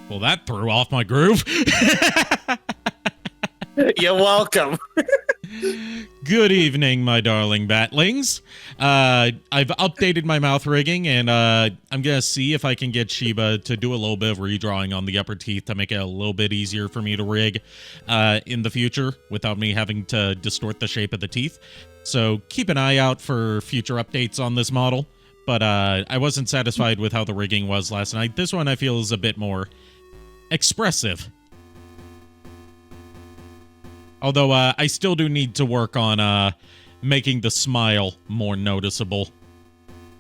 Well, that threw off my groove. You're welcome. Good evening, my darling batlings. I've updated my mouth rigging, and I'm gonna see if I can get Sheba to do a little bit of redrawing on the upper teeth to make it a little bit easier for me to rig in the future without me having to distort the shape of the teeth. So keep an eye out for future updates on this model. But I wasn't satisfied with how the rigging was last night. This one I feel is a bit more expressive. Although I still do need to work on making the smile more noticeable.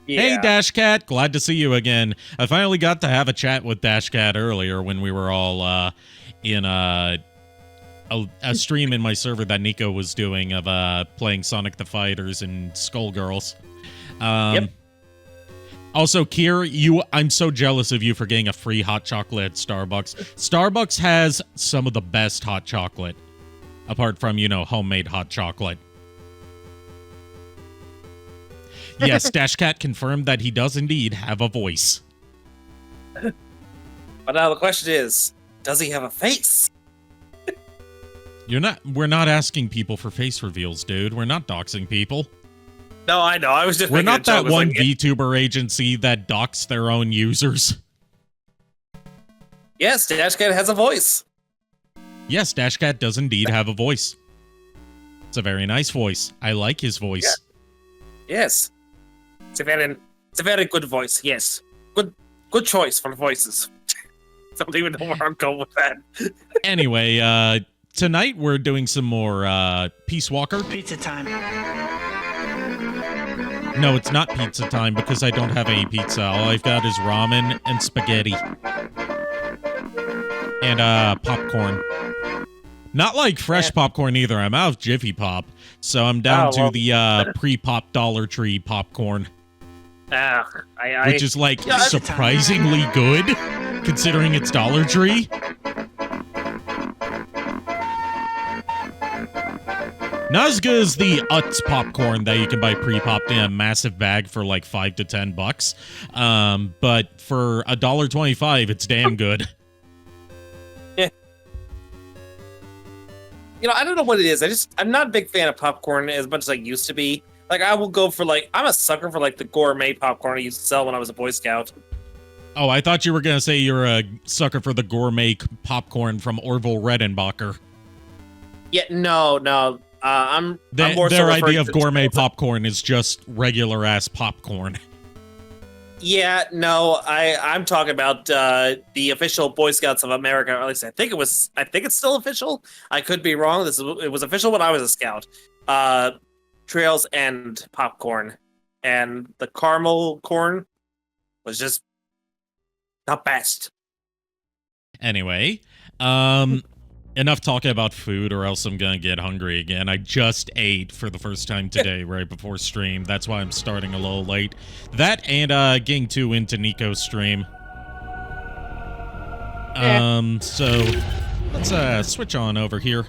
Yeah. Hey, Dash Cat, glad to see you again. I finally got to have a chat with Dash Cat earlier when we were all in a stream in my server that Nico was doing of playing Sonic the Fighters and Skullgirls. Yep. Also, Kier, I'm so jealous of you for getting a free hot chocolate at Starbucks. Starbucks has some of the best hot chocolate. Apart from, homemade hot chocolate. Yes, Dash Cat confirmed that he does indeed have a voice. But now the question is, does he have a face? We're not asking people for face reveals, dude. We're not doxing people. No, I know. I was just We're not that one VTuber agency that dox their own users. Yes, Dash Cat has a voice. Yes, Dash Cat does indeed have a voice. It's a very nice voice. I like his voice. Yeah. Yes. It's a very good voice, yes. Good choice for voices. Don't even know where I'm going with that. Anyway, tonight we're doing some more Peace Walker. Pizza time. No, it's not pizza time because I don't have any pizza. All I've got is ramen and spaghetti. And popcorn. Not like fresh popcorn either. I'm out of Jiffy Pop. So I'm down to the pre-pop Dollar Tree popcorn. Which is like surprisingly good considering it's Dollar Tree. Not as good as the Utz popcorn that you can buy pre-popped in a massive bag for like $5 to $10. But for $1.25, it's damn good. Yeah. I don't know what it is. I'm not a big fan of popcorn as much as I used to be. Like, I will go for I'm a sucker for the gourmet popcorn I used to sell when I was a Boy Scout. Oh, I thought you were going to say you're a sucker for the gourmet popcorn from Orville Redenbacher. Yeah, no. I'm more their idea of gourmet popcorn is just regular ass popcorn. Yeah, no, I'm talking about the official Boy Scouts of America, or at least I think it's still official. I could be wrong. It was official when I was a scout. Trails and popcorn, and the caramel corn was just the best. Anyway, enough talking about food or else I'm gonna get hungry again. I just ate for the first time today right before stream. That's why I'm starting a little late. That and getting too into Nico's stream. So let's switch on over here.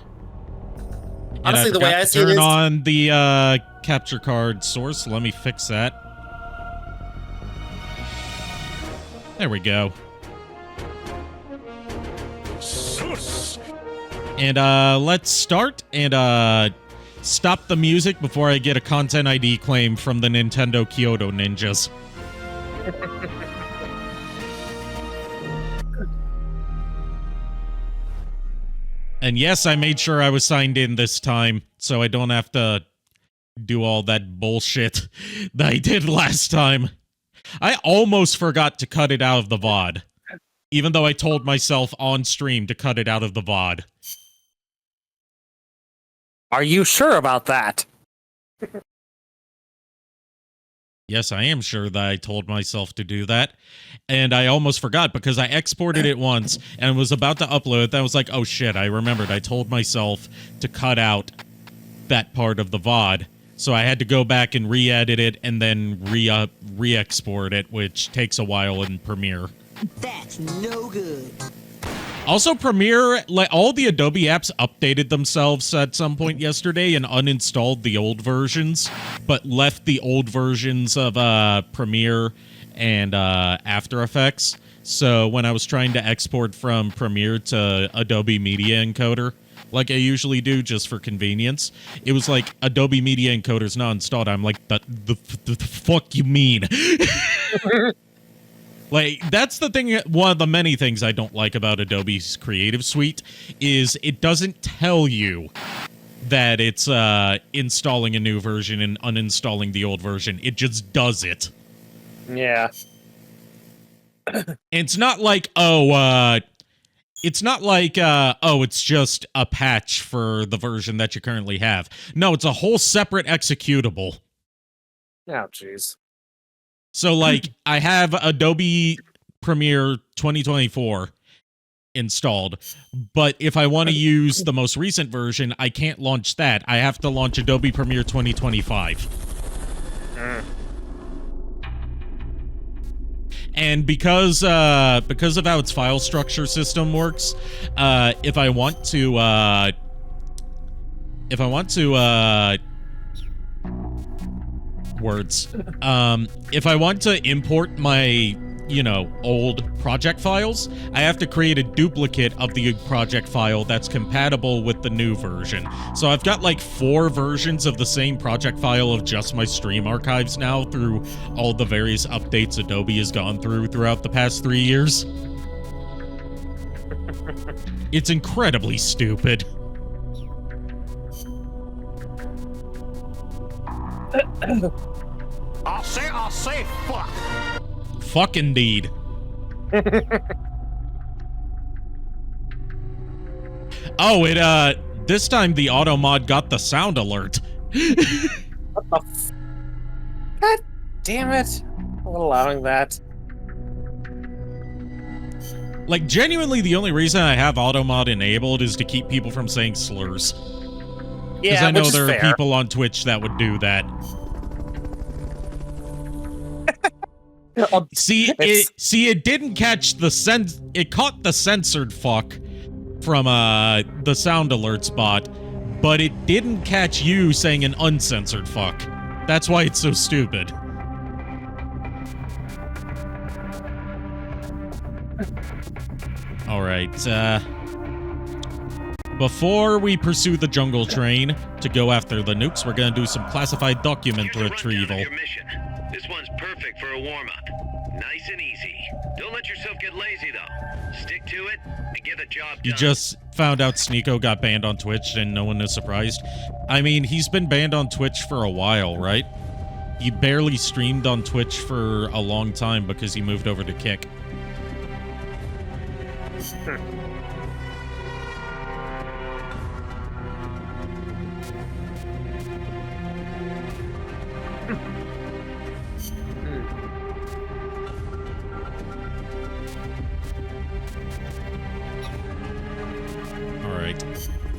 And honestly, the way I see it is... turn on the capture card source. Let me fix that. There we go. And let's start and stop the music before I get a content ID claim from the Nintendo Kyoto Ninjas. And yes, I made sure I was signed in this time, so I don't have to do all that bullshit that I did last time. I almost forgot to cut it out of the VOD, even though I told myself on stream to cut it out of the VOD. Are you sure about that? Yes, I am sure that I told myself to do that. And I almost forgot because I exported it once and was about to upload it. Then I was like, oh shit, I remembered. I told myself to cut out that part of the VOD. So I had to go back and re-edit it and then re-export it, which takes a while in Premiere. That's no good. Also, Premiere, all the Adobe apps updated themselves at some point yesterday and uninstalled the old versions, but left the old versions of Premiere and After Effects. So when I was trying to export from Premiere to Adobe Media Encoder, like I usually do just for convenience, it was like Adobe Media Encoder's not installed. I'm like, the fuck you mean? Like, that's the thing, one of the many things I don't like about Adobe's Creative Suite is it doesn't tell you that it's installing a new version and uninstalling the old version. It just does it. Yeah. It's not like, it's just a patch for the version that you currently have. No, it's a whole separate executable. Oh, jeez. So, like, I have Adobe Premiere 2024 installed, but if I want to use the most recent version, I can't launch that. I have to launch Adobe Premiere 2025. And because of how its file structure system works, if I want to import my, old project files, I have to create a duplicate of the project file that's compatible with the new version. So I've got like 4 versions of the same project file of just my stream archives now through all the various updates Adobe has gone through throughout the past 3 years. It's incredibly stupid. I'll say fuck. Fuck indeed. Oh, this time the auto mod got the sound alert. What the God damn it. I'm not allowing that. Like, genuinely, the only reason I have auto mod enabled is to keep people from saying slurs. Because I know there are people on Twitch that would do that. See, it didn't catch the it caught the censored fuck from the sound alerts bot, but it didn't catch you saying an uncensored fuck. That's why it's so stupid. All right, before we pursue the jungle train to go after the nukes, we're gonna do some classified document retrieval. This one's perfect for a warm-up. Nice and easy. Don't let yourself get lazy, though. Stick to it and get the job done. You just found out Sneeko got banned on Twitch and no one is surprised. I mean, he's been banned on Twitch for a while, right? He barely streamed on Twitch for a long time because he moved over to Kick.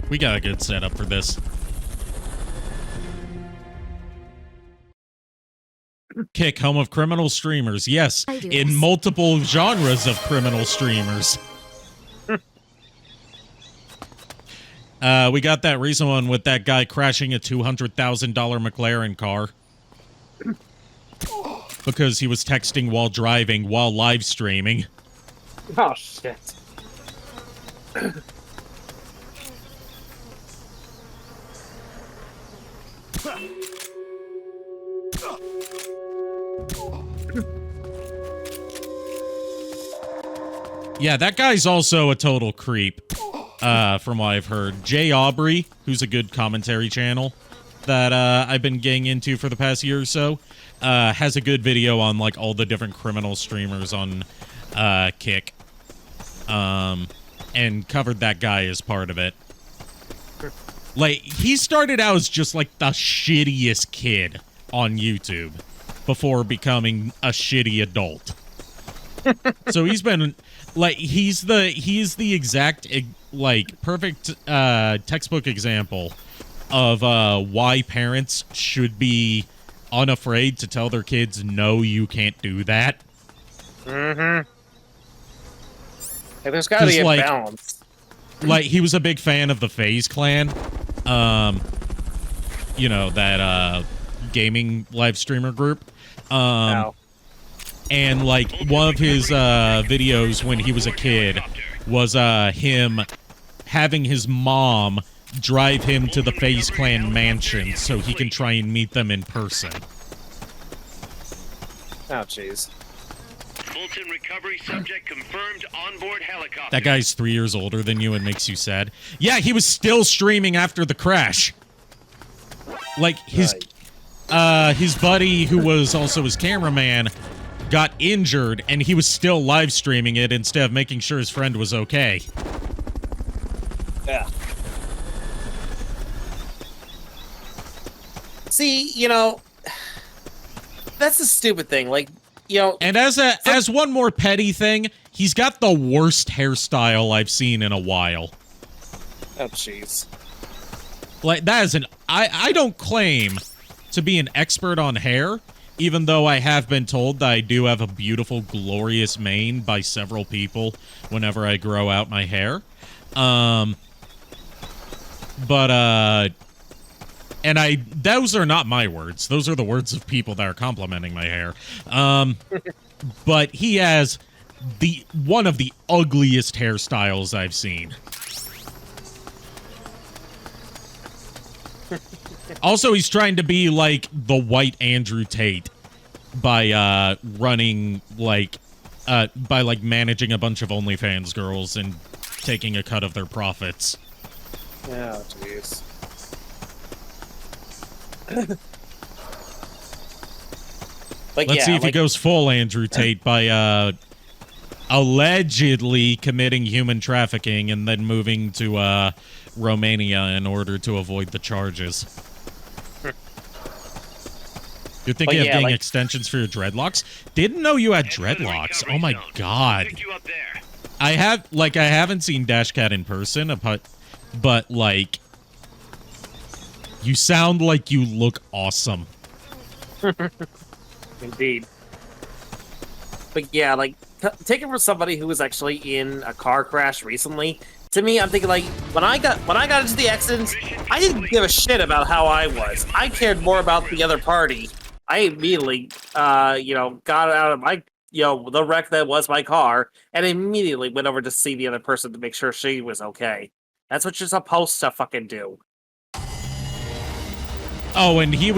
We got a good setup for this. Kick, home of criminal streamers. Yes, in multiple genres of criminal streamers. We got that recent one with that guy crashing a $200,000 McLaren car. Because he was texting while driving, while live streaming. Oh, shit. Yeah, that guy's also a total creep, from what I've heard. Jay Aubrey, who's a good commentary channel that I've been getting into for the past year or so, has a good video on like all the different criminal streamers on Kick, and covered that guy as part of it. Like, he started out as just like the shittiest kid on YouTube before becoming a shitty adult. So he's been like, he is the exact like perfect textbook example of why parents should be unafraid to tell their kids, no, you can't do that. Mm-hmm. Hey, there's gotta be a balance. Like, he was a big fan of the FaZe Clan. You know, that gaming live streamer group. And like one of his videos when he was a kid was him having his mom drive him to the FaZe Clan mansion so he can try and meet them in person. Oh, jeez. Fulton recovery subject confirmed onboard helicopter. That guy's 3 years older than you and makes you sad. Yeah, he was still streaming after the crash. Like, his buddy, who was also his cameraman, got injured, and he was still live streaming it instead of making sure his friend was okay. Yeah. See, you know, that's the stupid thing. Like, you know, and as one more petty thing, he's got the worst hairstyle I've seen in a while. Oh, jeez. Like, that is I don't claim to be an expert on hair, even though I have been told that I do have a beautiful, glorious mane by several people whenever I grow out my hair. And those are not my words. Those are the words of people that are complimenting my hair. But he has one of the ugliest hairstyles I've seen. Also, he's trying to be like the white Andrew Tate by running like by like managing a bunch of OnlyFans girls and taking a cut of their profits. Oh, jeez. Let's see if he goes full Andrew Tate by allegedly committing human trafficking and then moving to Romania in order to avoid the charges. You're thinking of getting extensions for your dreadlocks? Didn't know you had dreadlocks. Oh my god. I haven't seen Dashcat in person, but like, you sound like you look awesome. Indeed. But yeah, like, take it from somebody who was actually in a car crash recently. To me, I'm thinking like, when I got into the accident, I didn't give a shit about how I was. I cared more about the other party. I immediately, got out of my, the wreck that was my car, and immediately went over to see the other person to make sure she was okay. That's what you're supposed to fucking do. Oh, and he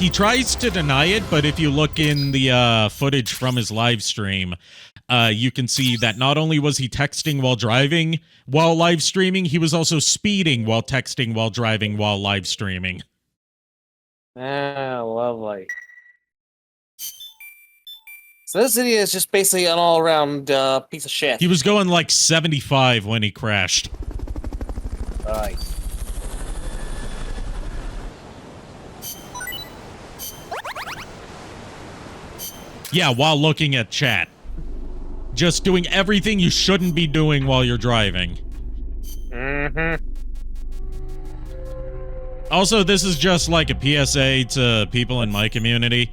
tries to deny it, but if you look in the footage from his live stream, you can see that not only was he texting while driving while live streaming, he was also speeding while texting while driving while live streaming. Ah, lovely. So this idiot is just basically an all-around piece of shit. He was going like 75 when he crashed. Right. Yeah, while looking at chat. Just doing everything you shouldn't be doing while you're driving. Mm-hmm. Also, this is just like a PSA to people in my community.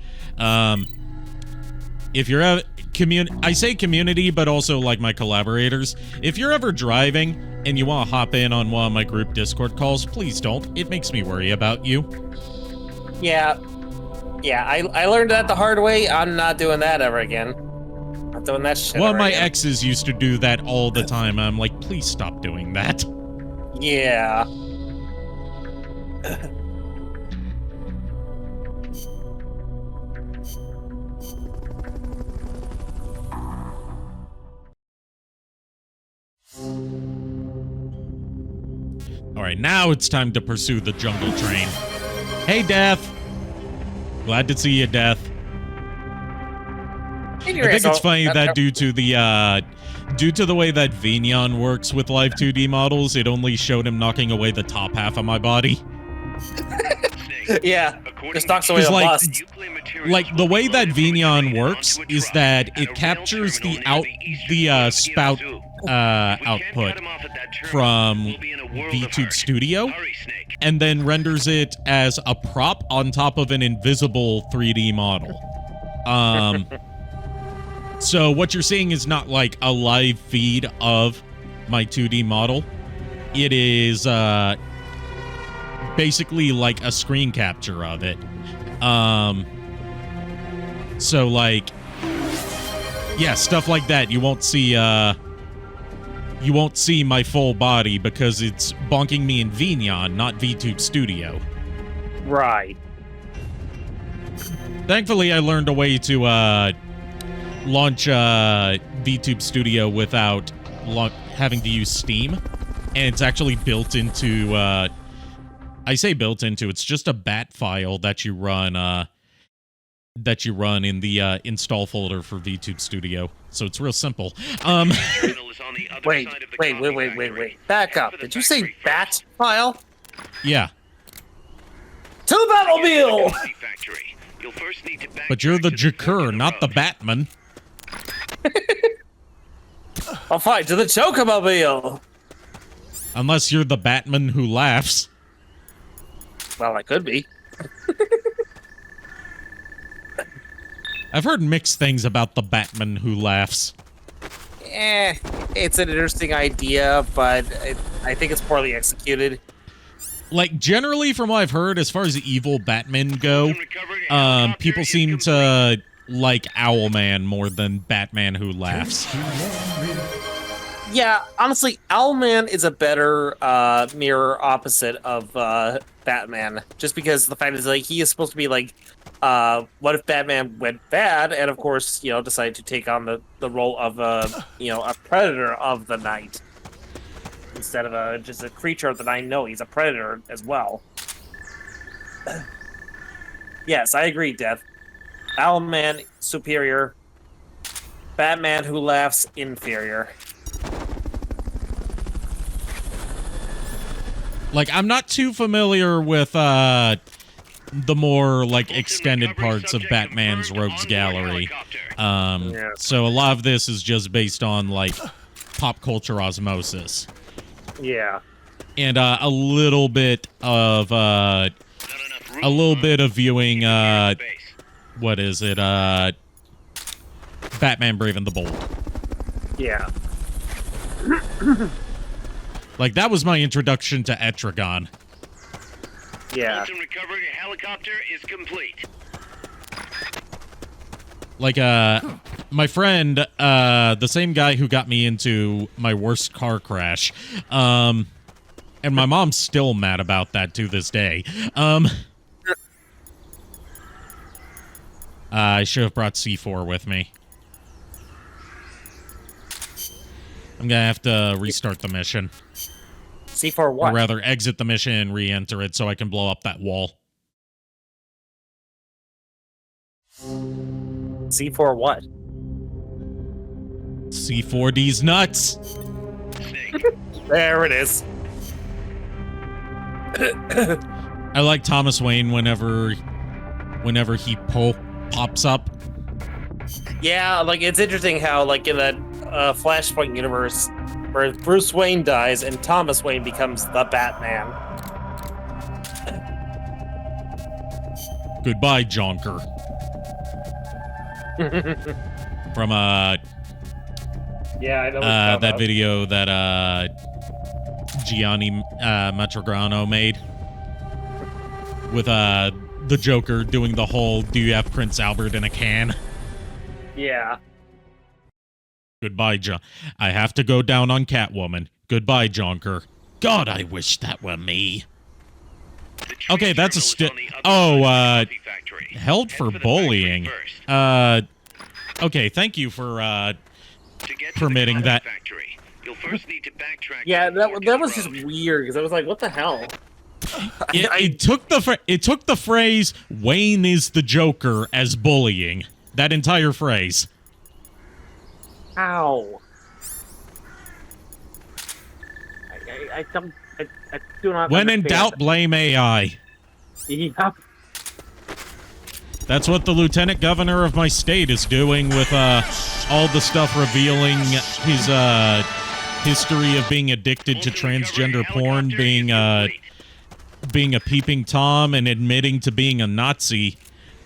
If you're I say community, but also like my collaborators. If you're ever driving and you want to hop in on one of my group Discord calls, please don't. It makes me worry about you. Yeah. Yeah, I learned that the hard way. I'm not doing that ever again. Not doing that shit. One of my exes used to do that all the time. I'm like, please stop doing that. Yeah. All right, now it's time to pursue the jungle train. Hey, Death. Glad to see you, Death. I think it's funny that due to the way that Vignon works with live 2D models, it only showed him knocking away the top half of my body. Yeah, just knocks away the bust. Like, the way that Vignon works is that it captures the spout output from VTube Studio and then renders it as a prop on top of an invisible 3D model. So what you're seeing is not like a live feed of my 2D model. It is basically like a screen capture of it. So like Yeah, stuff like that. You won't see my full body because it's bonking me in VNyan, not VTube Studio. Right. Thankfully, I learned a way to launch VTube Studio without having to use Steam, and it's actually built into. I say built into. It's just a bat file that you run. In the install folder for VTube Studio, so it's real simple. Wait. Back up. Did you say bat file? Yeah. To the Batmobile! But you're the Jakur, not the Batman. I'll fight to the Chocomobile! Unless you're the Batman who laughs. Well, I could be. I've heard mixed things about the Batman who laughs. It's an interesting idea, but I think it's poorly executed. Like, generally, from what I've heard, as far as evil Batmen go, people seem to like Owlman more than Batman who laughs. Yeah, honestly, Owlman is a better mirror opposite of Batman. Just because the fact is, like, he is supposed to be like, what if Batman went bad and, of course, decided to take on the role of a predator of the night instead of just a creature of the night. No, he's a predator as well. Yes, I agree, Death. Owlman superior. Batman who laughs inferior. Like, I'm not too familiar with the more like extended parts of Batman's Rogues Gallery. So a lot of this is just based on like pop culture osmosis. Yeah. And a little bit of viewing what is it? Batman Brave and the Bold. Yeah. Like, that was my introduction to Etrigan. Yeah. Recovery helicopter is complete. Like, my friend, the same guy who got me into my worst car crash, and my mom's still mad about that to this day. I should have brought C4 with me. I'm gonna have to restart the mission. C4 what? Or rather, exit the mission and re-enter it so I can blow up that wall. C4 what? C4D's nuts! There it is. I like Thomas Wayne whenever he pops up. Yeah, like, it's interesting how, like, in that Flashpoint universe, where Bruce Wayne dies and Thomas Wayne becomes the Batman. Goodbye, Jonker. From Yeah, I know that video that Gianni Matrograno made with the Joker doing the whole "Do you have Prince Albert in a can?" Yeah. Goodbye, John. I have to go down on Catwoman. Goodbye, Jonker. God, I wish that were me. Okay, that's a held for bullying. Okay, thank you for permitting that. Yeah, that was just weird because I was like, what the hell? It took the phrase "Wayne is the Joker" as bullying. That entire phrase. Ow. I do not. When in doubt, blame AI. Yeah. That's what the lieutenant governor of my state is doing with all the stuff revealing his history of being addicted to transgender porn, being a peeping Tom, and admitting to being a Nazi.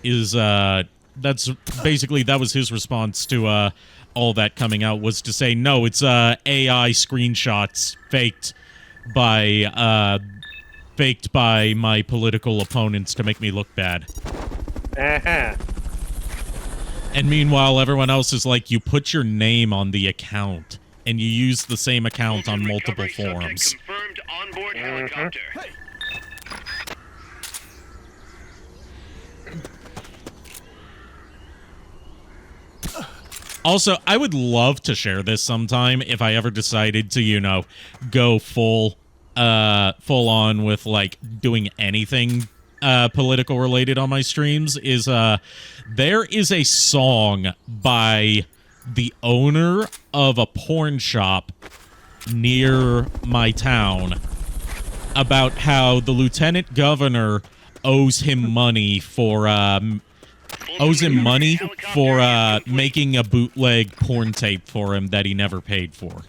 That's basically, that was his response to all that coming out, was to say, no, it's AI screenshots faked by my political opponents to make me look bad. Uh-huh. And meanwhile, everyone else is like, you put your name on the account, and you use the same account on multiple Recovery forums. subject confirmed onboard helicopter. Also, I would love to share this sometime if I ever decided to, you know, go full on with, like, doing anything political related on my streams. There is a song by the owner of a porn shop near my town about how the lieutenant governor owes him money for making a bootleg porn tape for him that he never paid for.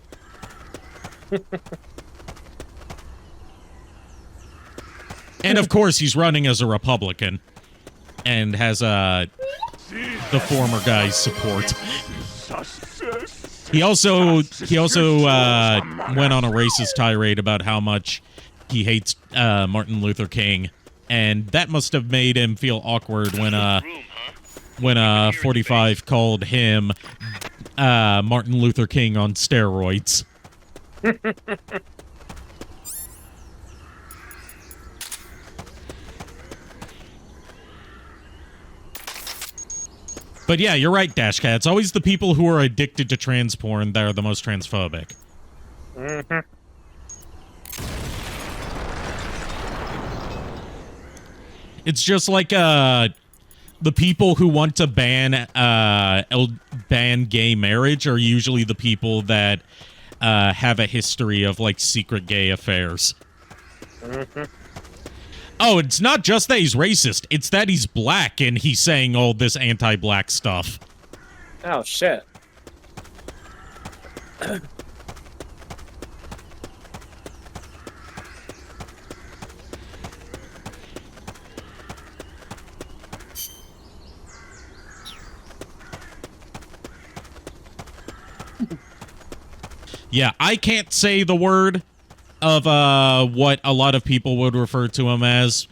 And of course, he's running as a Republican and has the former guy's support. He also went on a racist tirade about how much he hates Martin Luther King, and that must have made him feel awkward when 45 called him Martin Luther King on steroids. But yeah, you're right, Dashcat. It's always the people who are addicted to trans porn that are the most transphobic. Mm-hmm. It's just like the people who want to ban gay marriage are usually the people that have a history of, like, secret gay affairs. Mm-hmm. Oh, it's not just that he's racist. It's that he's black and he's saying all this anti-black stuff. Oh, shit. Yeah, I can't say the word of what a lot of people would refer to him as.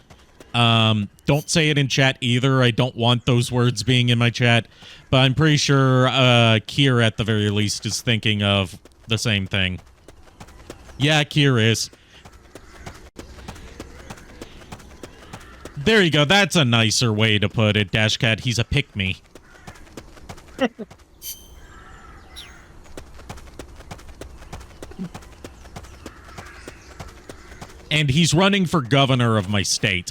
Don't say it in chat either. I don't want those words being in my chat. But I'm pretty sure Kier, at the very least, is thinking of the same thing. Yeah, Kier is. There you go. That's a nicer way to put it, Dashcat. He's a pick-me. And he's running for governor of my state.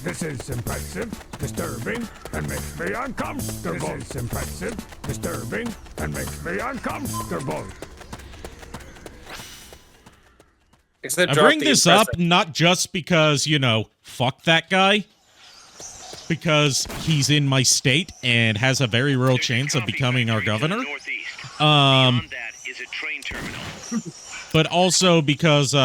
This is impressive, disturbing, and makes me uncomfortable. This is impressive, disturbing, and makes me uncomfortable. Except I bring this up not just because, you know, fuck that guy. Because he's in my state and has a very real chance of becoming our governor. But also because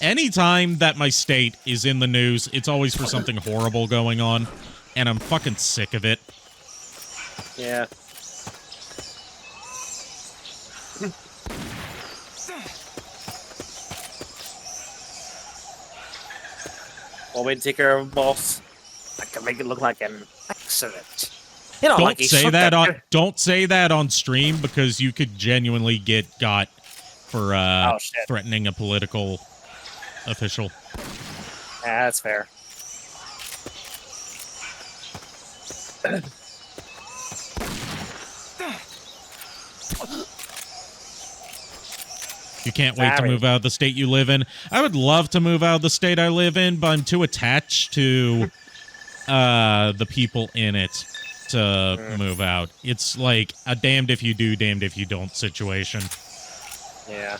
anytime that my state is in the news, it's always for something horrible going on, and I'm fucking sick of it. Yeah. Want me to take care of boss? I can make it look like an accident. You know, Don't say that on stream, because you could genuinely get got for threatening a political official. Yeah, that's fair. You can't wait to move out of the state you live in. I would love to move out of the state I live in, but I'm too attached to the people in it to move out. It's like a damned if you do, damned if you don't situation. Yeah.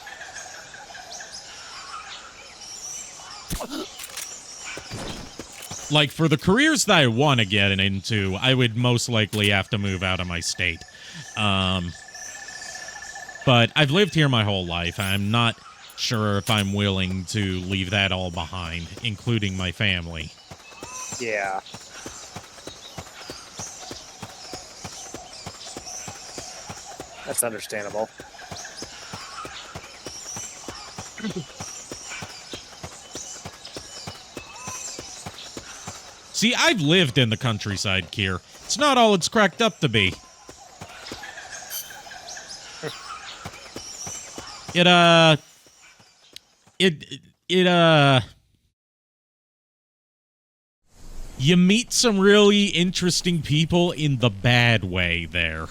Like, for the careers that I want to get into, I would most likely have to move out of my state. But I've lived here my whole life. I'm not sure if I'm willing to leave that all behind, including my family. Yeah. That's understandable. See, I've lived in the countryside, Kier. It's not all it's cracked up to be. You meet some really interesting people in the bad way there.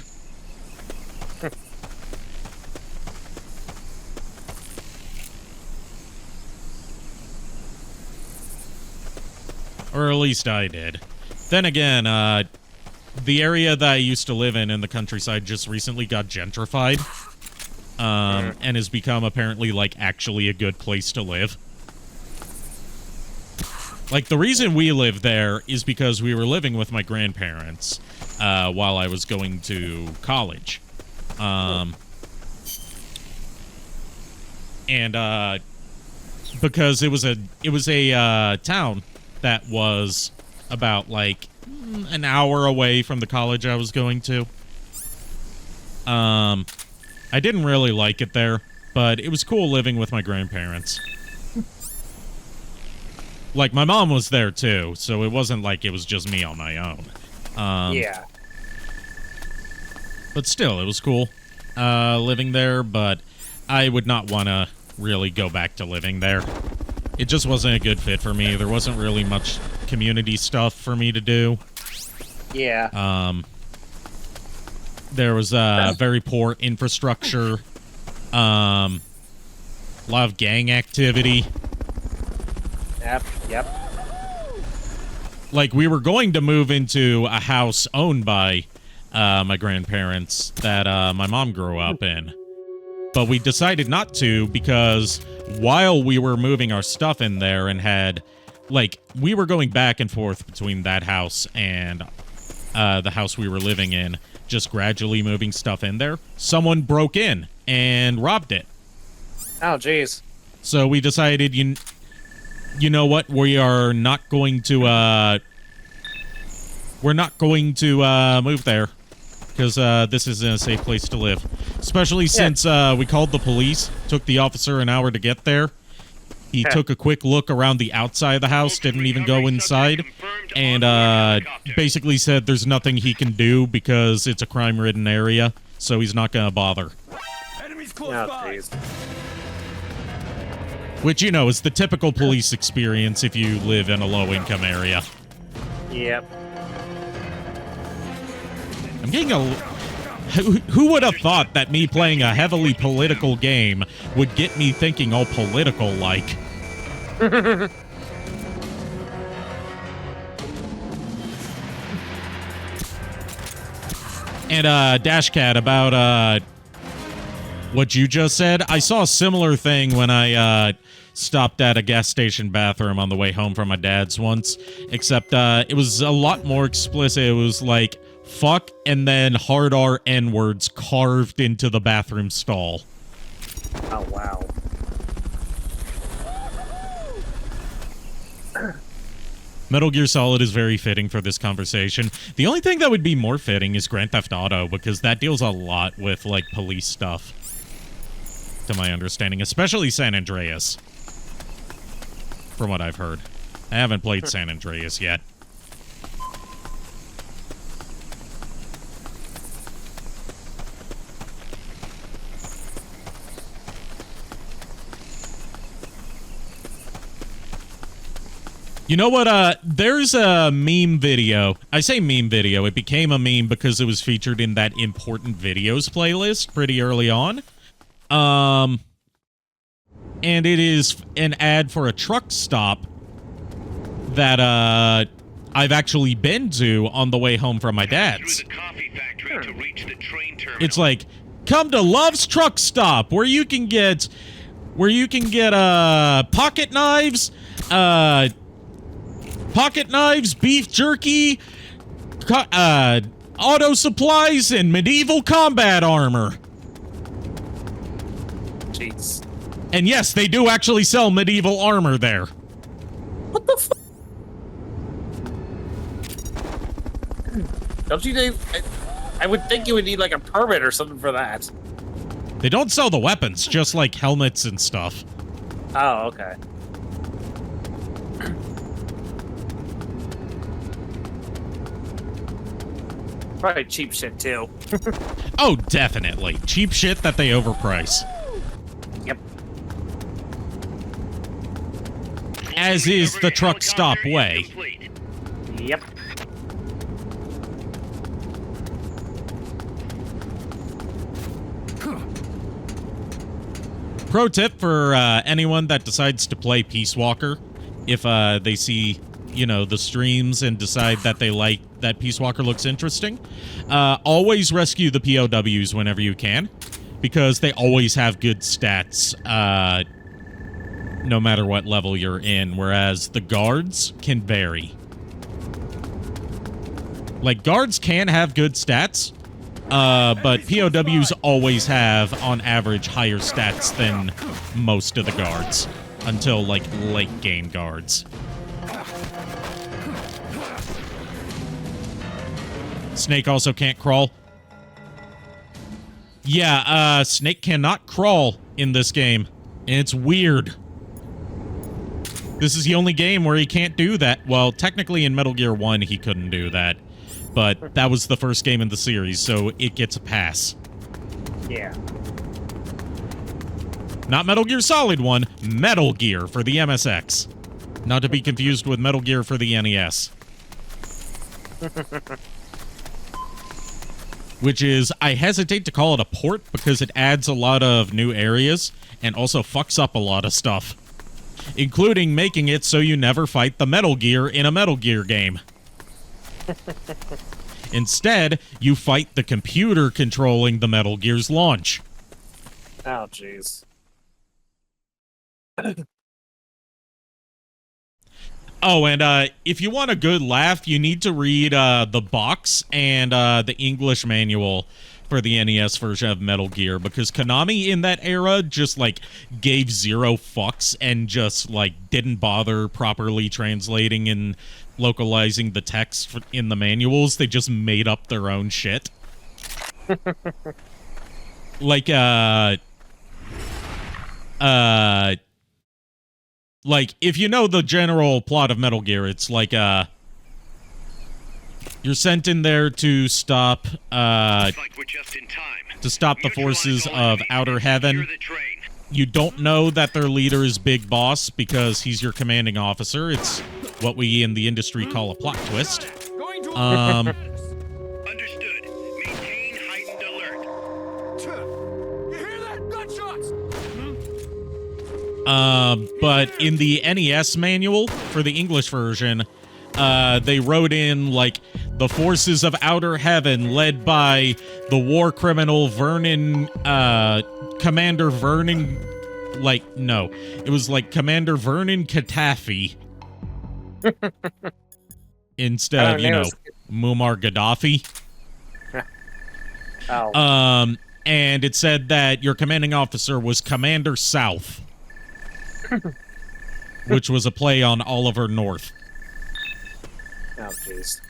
Or at least I did. Then again, the area that I used to live in the countryside just recently got gentrified. And has become apparently, like, actually a good place to live. Like, the reason we lived there is because we were living with my grandparents while I was going to college. And because it was a town that was about, like, an hour away from the college I was going to. I didn't really like it there, but it was cool living with my grandparents. Like, my mom was there, too, so it wasn't like it was just me on my own. Yeah. But still, it was cool living there, but I would not want to really go back to living there. It just wasn't a good fit for me. There wasn't really much community stuff for me to do. Yeah. There was very poor infrastructure, a lot of gang activity. Yep. Like, we were going to move into a house owned by my grandparents that my mom grew up in. But we decided not to because while we were moving our stuff in there and had, like, we were going back and forth between that house and the house we were living in, just gradually moving stuff in there, someone broke in and robbed it. Oh, jeez. So we decided, you know what, we are not going to move there because this isn't a safe place to live. Especially since we called the police, took the officer an hour to get there. He took a quick look around the outside of the house, didn't even go inside, and basically said there's nothing he can do because it's a crime-ridden area, so he's not going to bother. Enemies close by. Which, you know, is the typical police experience if you live in a low-income area. Yep. I'm getting a... Who would have thought that me playing a heavily political game would get me thinking all political-like? And, Dashcat, about, what you just said, I saw a similar thing when I, stopped at a gas station bathroom on the way home from my dad's once, except, it was a lot more explicit. It was like, fuck, and then hard R N-words carved into the bathroom stall. Oh, wow. Metal Gear Solid is very fitting for this conversation. The only thing that would be more fitting is Grand Theft Auto, because that deals a lot with, like, police stuff, to my understanding, especially San Andreas, from what I've heard. I haven't played San Andreas yet. You know what, there's a meme video. I say meme video. It became a meme because it was featured in that important videos playlist pretty early on. And it is an ad for a truck stop that, I've actually been to on the way home from my dad's. It's like, come to Love's Truck Stop, where you can get, pocket knives, beef jerky, auto supplies, and medieval combat armor. Jeez. And yes, they do actually sell medieval armor there. What the fuck? Don't you think... I would think you would need, like, a permit or something for that. They don't sell the weapons, just, like, helmets and stuff. Oh, okay. Probably cheap shit too. Oh, definitely. Cheap shit that they overprice. Yep. As is the truck stop way. Yep. Pro tip for anyone that decides to play Peace Walker, if they see, you know, the streams and decide that they like that Peace Walker looks interesting, always rescue the POWs whenever you can, because they always have good stats, no matter what level you're in, whereas the guards can vary. Like, guards can have good stats, but POWs always have, on average, higher stats than most of the guards, until, like, late game guards. Snake also can't crawl. Yeah, Snake cannot crawl in this game, and it's weird. This is the only game where he can't do that. Well, technically in Metal Gear 1 he couldn't do that, but that was the first game in the series, so it gets a pass. Yeah. Not Metal Gear Solid 1, Metal Gear for the MSX. Not to be confused with Metal Gear for the NES. Which is, I hesitate to call it a port because it adds a lot of new areas and also fucks up a lot of stuff, including making it so you never fight the Metal Gear in a Metal Gear game. Instead, you fight the computer controlling the Metal Gear's launch. Oh, jeez. Oh, and if you want a good laugh, you need to read the box and the English manual for the NES version of Metal Gear, because Konami in that era just, like, gave zero fucks and just, like, didn't bother properly translating and localizing the text in the manuals. They just made up their own shit. Like, like, if you know the general plot of Metal Gear, it's like, you're sent in there to stop, the forces of Outer Heaven. You don't know that their leader is Big Boss because he's your commanding officer. It's what we in the industry call a plot twist. Understood. Maintain heightened alert. You hear that? Gunshots! But in the NES manual for the English version, they wrote in, like, the forces of Outer Heaven led by the war criminal Vernon, Commander Vernon, like, no. It was like Commander Vernon Katafi. Instead of, you know, Muammar Gaddafi. Oh. And it said that your commanding officer was Commander South. Which was a play on Oliver North. Oh, jeez.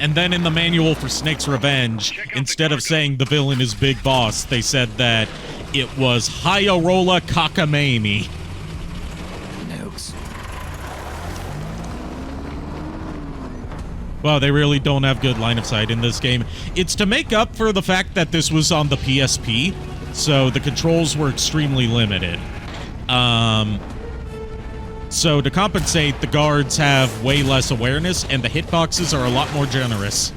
And then in the manual for Snake's Revenge, instead of saying the villain is Big Boss, they said that it was Hayarola Kakamami. Nukes. Well, they really don't have good line of sight in this game. It's to make up for the fact that this was on the PSP, so the controls were extremely limited. So to compensate, the guards have way less awareness, and the hitboxes are a lot more generous.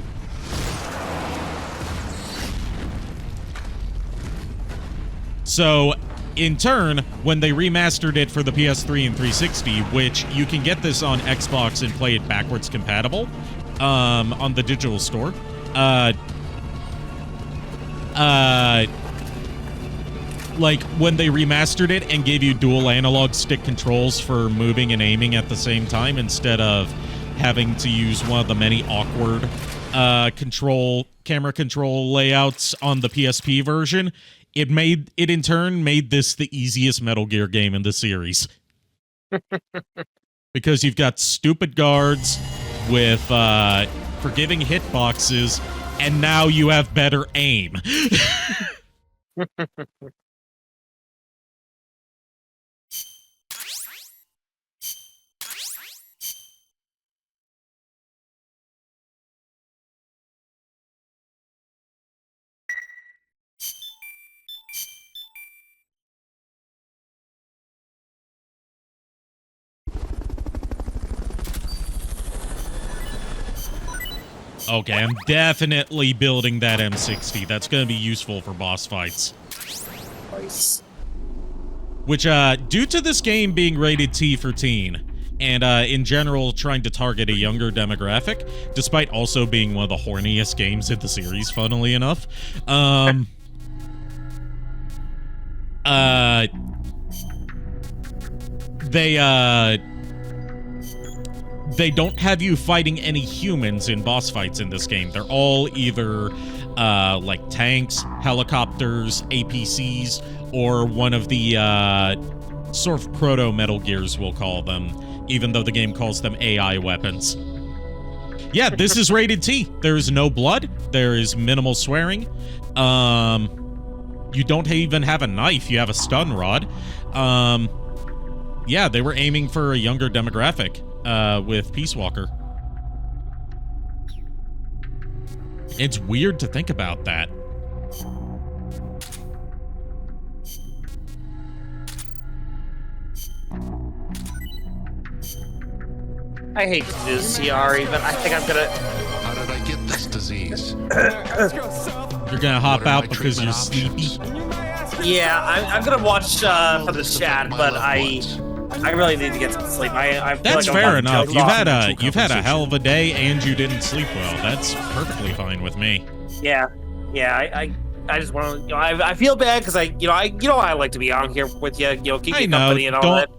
So, in turn, when they remastered it for the PS3 and 360, which you can get this on Xbox and play it backwards compatible, on the digital store, like, when they remastered it and gave you dual analog stick controls for moving and aiming at the same time instead of having to use one of the many awkward camera control layouts on the PSP version, it in turn made this the easiest Metal Gear game in the series. Because you've got stupid guards with forgiving hitboxes, and now you have better aim. Okay, I'm definitely building that M60. That's going to be useful for boss fights. Nice. Which, due to this game being rated T for teen, and in general trying to target a younger demographic, despite also being one of the horniest games in the series, funnily enough, they don't have you fighting any humans in boss fights in this game. They're all either, like tanks, helicopters, APCs, or one of the, sort of proto-Metal Gears, we'll call them, even though the game calls them AI weapons. Yeah, this is rated T. There is no blood. There is minimal swearing. You don't even have a knife. You have a stun rod. Yeah, they were aiming for a younger demographic. With Peace Walker. It's weird to think about that. I hate to do this, Ari, but I think I'm gonna. How did I get this disease? You're gonna hop out because you're sleepy? Yeah, I'm gonna watch for the chat, but I really need to get some sleep. I feel That's like I'm fair about to enough. choke You've had a hell of a day and you didn't sleep well. That's perfectly fine with me. Yeah. I just want to. I feel bad because I like to be on here with you. Keep you company and all that.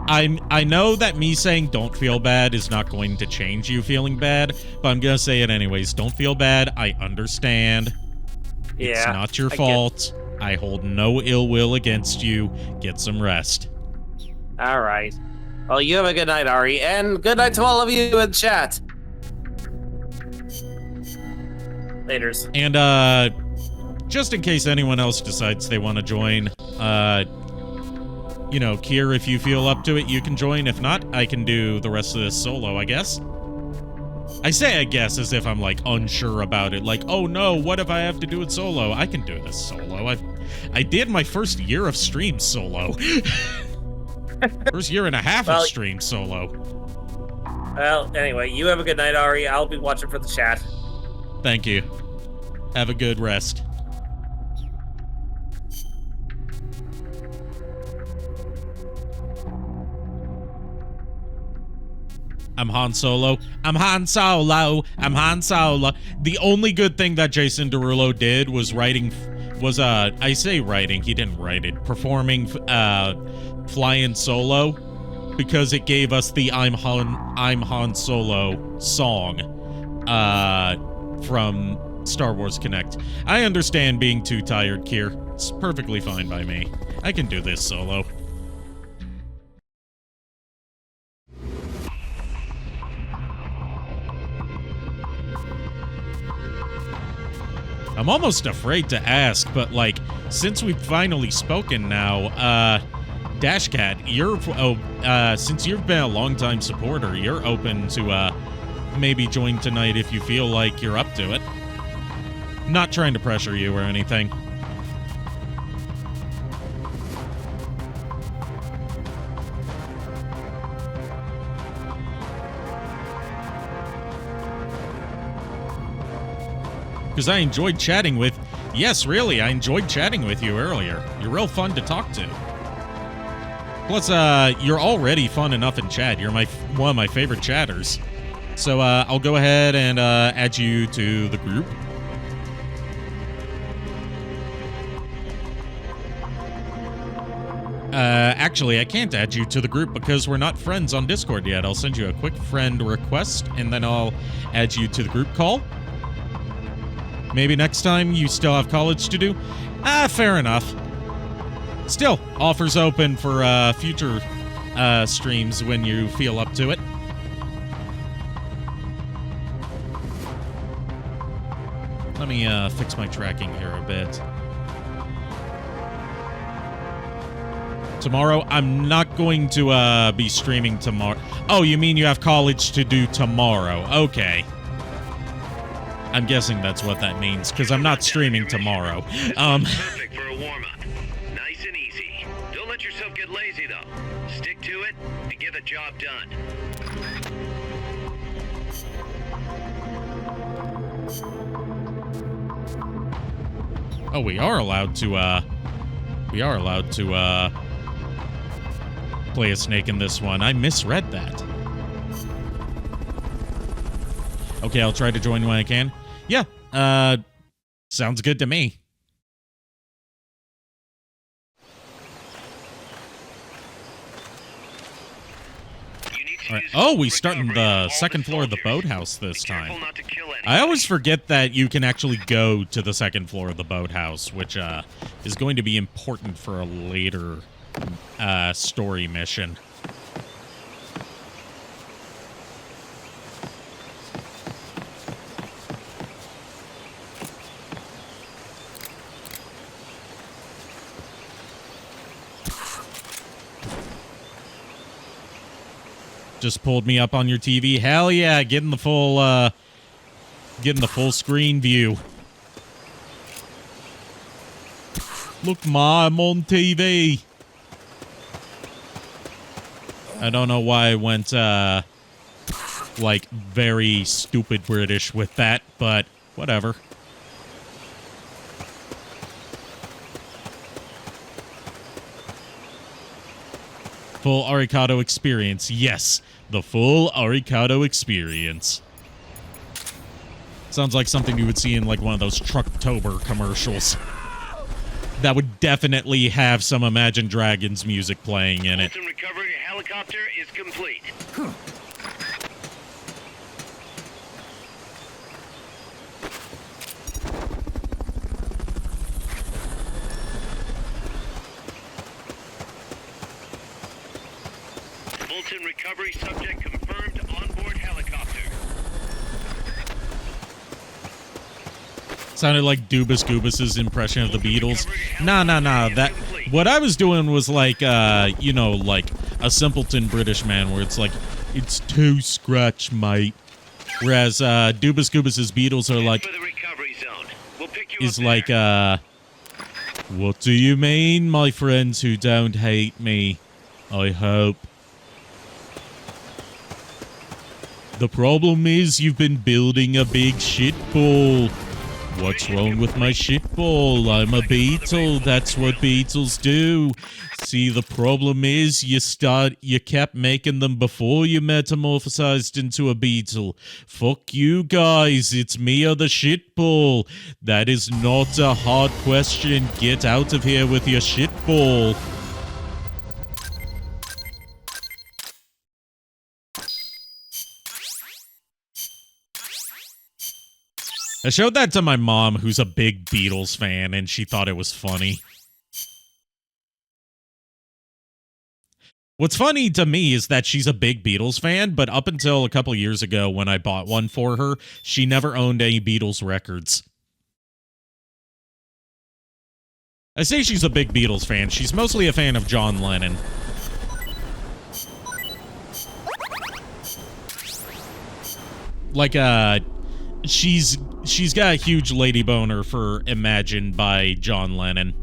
I know that me saying don't feel bad is not going to change you feeling bad, but I'm gonna say it anyways. Don't feel bad. I understand. Yeah. It's not your fault. I hold no ill will against you. Get some rest. All right. Well, you have a good night, Ari, and good night to all of you in chat. Laters. And, just in case anyone else decides they want to join, Kier, if you feel up to it, you can join. If not, I can do the rest of this solo, I guess. I say I guess as if I'm, like, unsure about it. Like, oh no, what if I have to do it solo? I can do this solo. I did my first year of stream solo. First year and a half of stream solo. Well, anyway, you have a good night, Ari. I'll be watching for the chat. Thank you. Have a good rest. I'm Han Solo. I'm Han Solo. I'm Han Solo. The only good thing that Jason Derulo did was I say writing, he didn't write it, performing Flying Solo, because it gave us the I'm Han Solo song from Star Wars Connect. I understand being too tired, Kier. It's perfectly fine by me. I can do this solo. I'm almost afraid to ask, but, like, since we've finally spoken now, Dashcat, since you've been a longtime supporter, you're open to, maybe join tonight if you feel like you're up to it. Not trying to pressure you or anything. Because I enjoyed chatting with... Yes, really, I enjoyed chatting with you earlier. You're real fun to talk to. Plus, you're already fun enough in chat. You're one of my favorite chatters. So, I'll go ahead and add you to the group. Actually, I can't add you to the group because we're not friends on Discord yet. I'll send you a quick friend request, and then I'll add you to the group call. Maybe next time you still have college to do? Fair enough. Still, offers open for future streams when you feel up to it. Let me fix my tracking here a bit. Tomorrow, I'm not going to be streaming tomorrow. Oh, you mean you have college to do tomorrow? Okay. I'm guessing that's what that means, because I'm not streaming tomorrow. Perfect for a warm-up. Nice and easy. Don't let yourself get lazy, though. Stick to it and get the job done. Oh, we are allowed to play a snake in this one. I misread that. Okay, I'll try to join when I can. Yeah, sounds good to me. All right. Oh, we start in the second floor of the boathouse this time. I always forget that you can actually go to the second floor of the boathouse, which is going to be important for a later story mission. Just pulled me up on your TV. Hell yeah, getting the full screen view. Look, Ma, I'm on TV. I don't know why I went like very stupid British with that, but whatever. Full Arikado experience. Yes, the full Arikado experience. Sounds like something you would see in like one of those Trucktober commercials. That would definitely have some Imagine Dragons music playing in it. Fulton recovery helicopter is complete. Fulton recovery subject confirmed onboard helicopter. Sounded like Dubas Goobas's impression of the Beatles. Nah. That what I was doing was like, you know, like a simpleton British man, where it's like, it's too scratch, mate. Whereas Dubas Goobas's Beatles are like, is like, what do you mean, my friends who don't hate me? I hope. The problem is you've been building a big shitball. What's wrong with my shitball? I'm a beetle. That's what beetles do. See, the problem is you kept making them before you metamorphosized into a beetle. Fuck you guys. It's me or the shitball. That is not a hard question. Get out of here with your shitball. I showed that to my mom, who's a big Beatles fan, and she thought it was funny. What's funny to me is that she's a big Beatles fan, but up until a couple years ago when I bought one for her, she never owned any Beatles records. I say she's a big Beatles fan. She's mostly a fan of John Lennon. Like, She's got a huge lady boner for Imagine by John Lennon.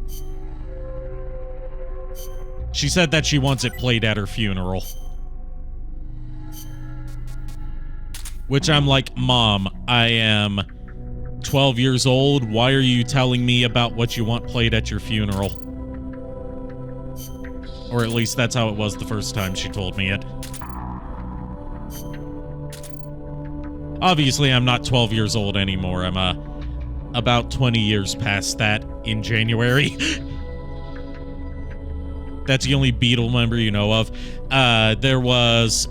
She said that she wants it played at her funeral. Which I'm like, Mom, I am 12 years old. Why are you telling me about what you want played at your funeral? Or at least that's how it was the first time she told me it. Obviously, I'm not 12 years old anymore. I'm about 20 years past that in January. That's the only Beatle member you know of. There was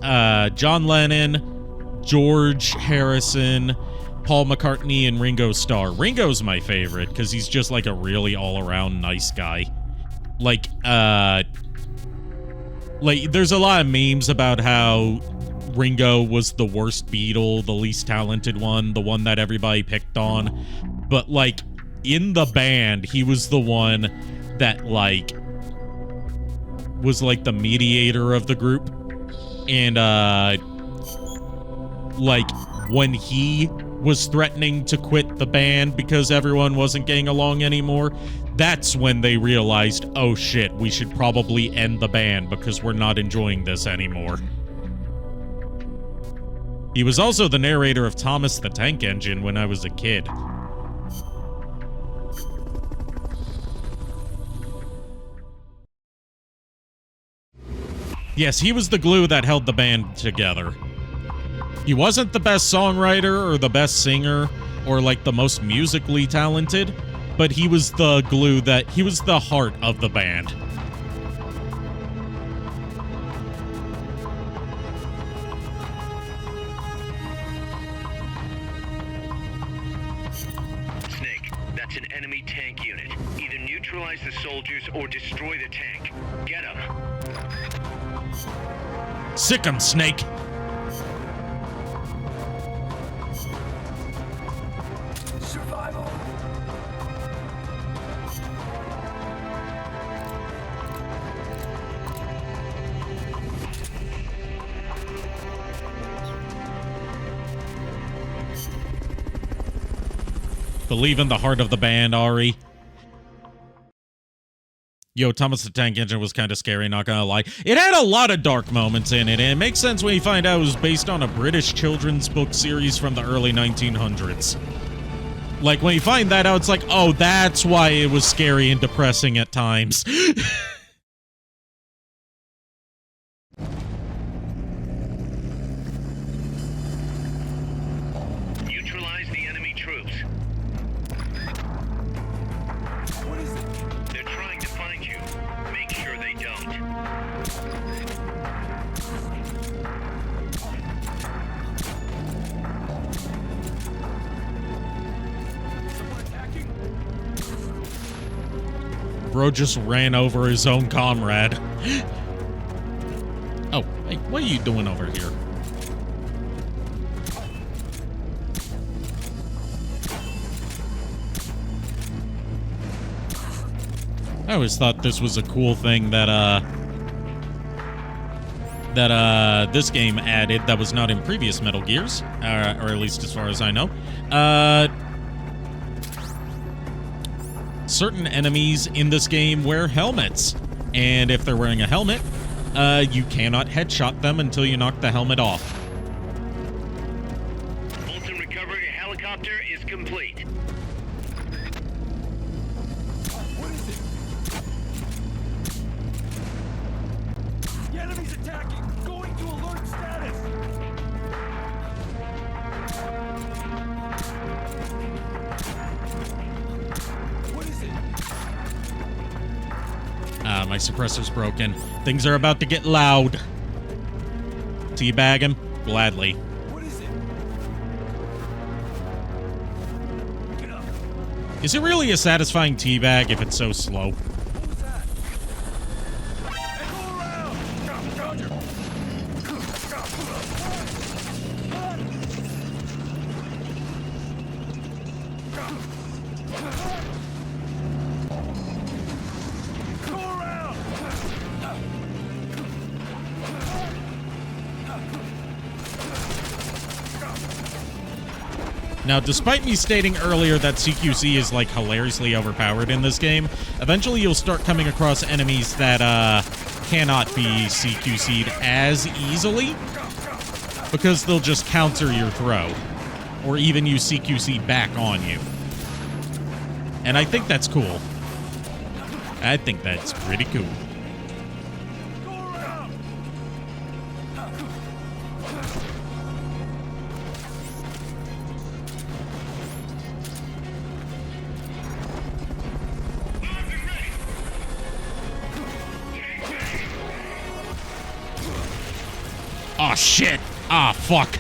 John Lennon, George Harrison, Paul McCartney, and Ringo Starr. Ringo's my favorite because he's just like a really all-around nice guy. Like, there's a lot of memes about how Ringo was the worst Beatle, the least talented one, the one that everybody picked on. But, like, in the band, he was the one that, like, was like the mediator of the group. And like when he was threatening to quit the band because everyone wasn't getting along anymore, that's when they realized, oh shit, we should probably end the band because we're not enjoying this anymore. He was also the narrator of Thomas the Tank Engine when I was a kid. Yes, he was the glue that held the band together. He wasn't the best songwriter or the best singer or like the most musically talented, but he was the glue he was the heart of the band. Snake, that's an enemy tank unit. Either neutralize the soldiers or destroy the tank. Get them. Sick 'em, Snake! Survival. Believe in the heart of the band, Ari. Yo, Thomas the Tank Engine was kind of scary, not gonna lie. It had a lot of dark moments in it, and it makes sense when you find out it was based on a British children's book series from the early 1900s. Like, when you find that out, it's like, oh, that's why it was scary and depressing at times. Neutralize the enemy troops. What is it? They're trying to find you. Make sure they don't. Someone attacking? Bro just ran over his own comrade. Oh, hey, what are you doing over here? I always thought this was a cool thing that this game added that was not in previous Metal Gears, or at least as far as I know. Certain enemies in this game wear helmets, and if they're wearing a helmet, you cannot headshot them until you knock the helmet off. Fulton recovery helicopter is complete. What is it? The enemy's attacking! Going to alert status! What is it? My suppressor's broken. Things are about to get loud. Teabag him? Gladly. What is it? Get up! Is it really a satisfying teabag if it's so slow? What was that? Hey, go around! Roger! Go around! Now, despite me stating earlier that CQC is, like, hilariously overpowered in this game, eventually you'll start coming across enemies that, cannot be CQC'd as easily, because they'll just counter your throw, or even use CQC back on you. And I think that's cool. I think that's pretty cool. Go around! Oh shit! Ah, fuck.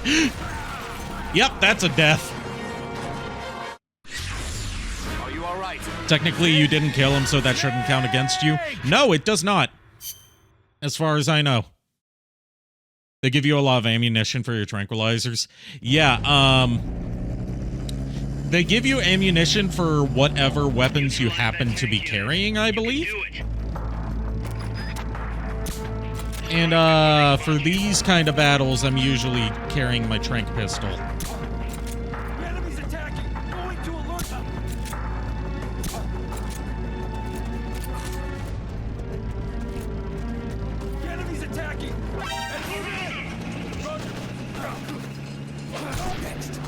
Yep, that's a death. Are you alright? Technically, you didn't kill him, so that shouldn't count against you. No, it does not. As far as I know. They give you a lot of ammunition for your tranquilizers. Yeah, they give you ammunition for whatever weapons you happen to be carrying, I believe. Do it. And for these kind of battles, I'm usually carrying my tranq pistol. The enemy's attacking. Going to alert them. The enemy's attacking. And move in. Roger. Next.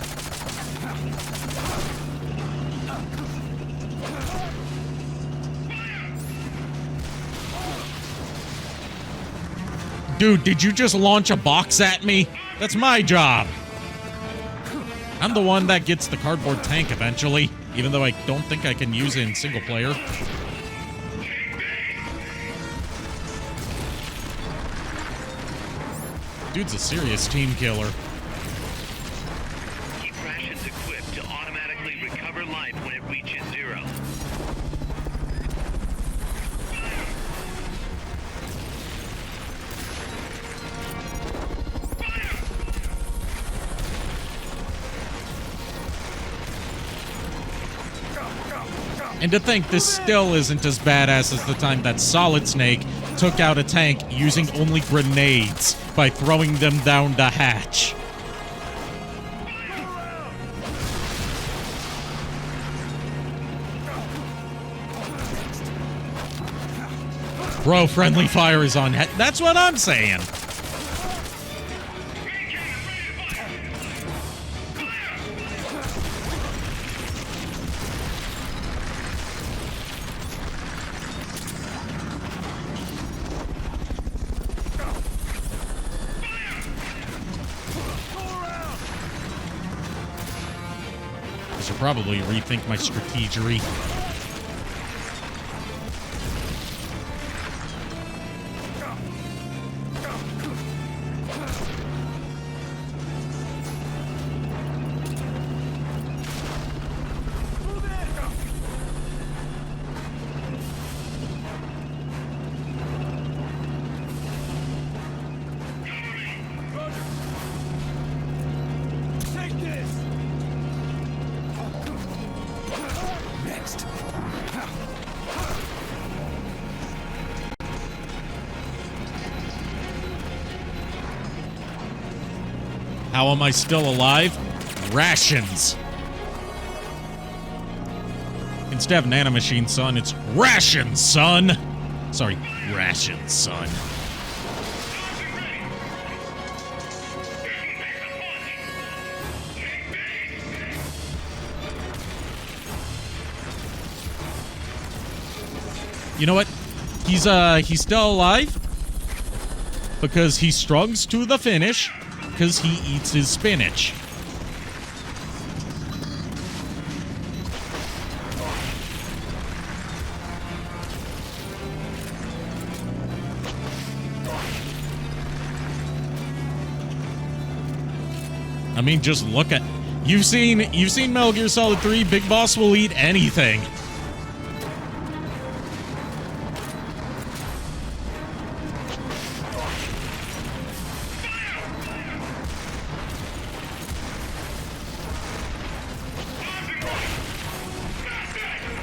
Dude, did you just launch a box at me? That's my job. I'm the one that gets the cardboard tank eventually, even though I don't think I can use it in single player. Dude's a serious team killer. Keep rations equipped to automatically recover life when it reaches 0. And to think this still isn't as badass as the time that Solid Snake took out a tank using only grenades by throwing them down the hatch. Bro, friendly fire is on. That's what I'm saying. I should probably rethink my strategery. Take this. Next. How am I still alive? Rations. Instead of nanomachine, son, it's rations, son. Sorry, rations, son. You know what? He's still alive because he struggles to the finish because he eats his spinach. I mean, just look at you've seen Metal Gear Solid 3. Big Boss will eat anything.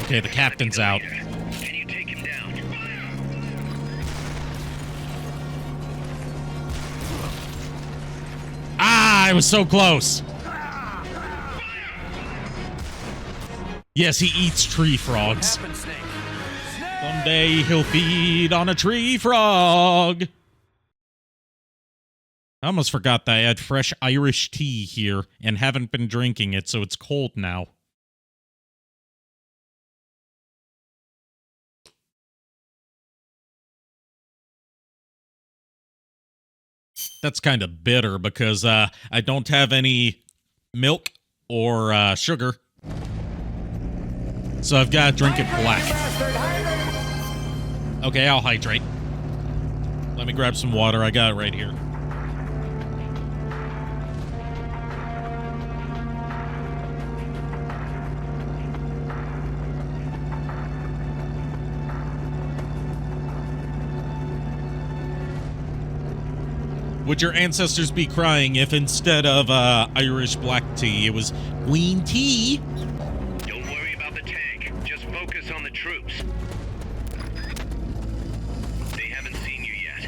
Okay, the captain's out. Can you take him down? Ah, I was so close. Yes, he eats tree frogs. Someday he'll feed on a tree frog. I almost forgot that I had fresh Irish tea here and haven't been drinking it, so it's cold now. That's kind of bitter because I don't have any milk or sugar. So I've got to drink it black. Okay, I'll hydrate. Let me grab some water. I got it right here. Would your ancestors be crying if instead of Irish black tea, it was green tea? Don't worry about the tank. Just focus on the troops. They haven't seen you yet.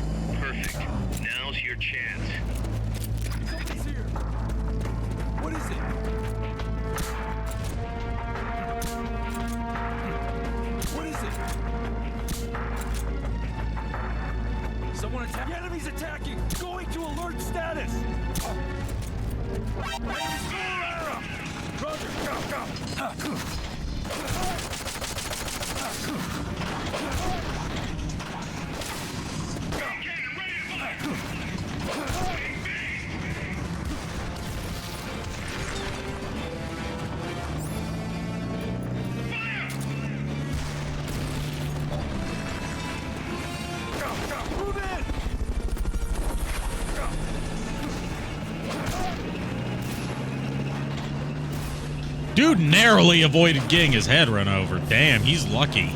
perfect. Now's your chance. Something's here. What is it? What is it? Someone attack. The enemy's attacking. Going to alert status. Roger. Go. Move in. Dude narrowly avoided getting his head run over. Damn, he's lucky.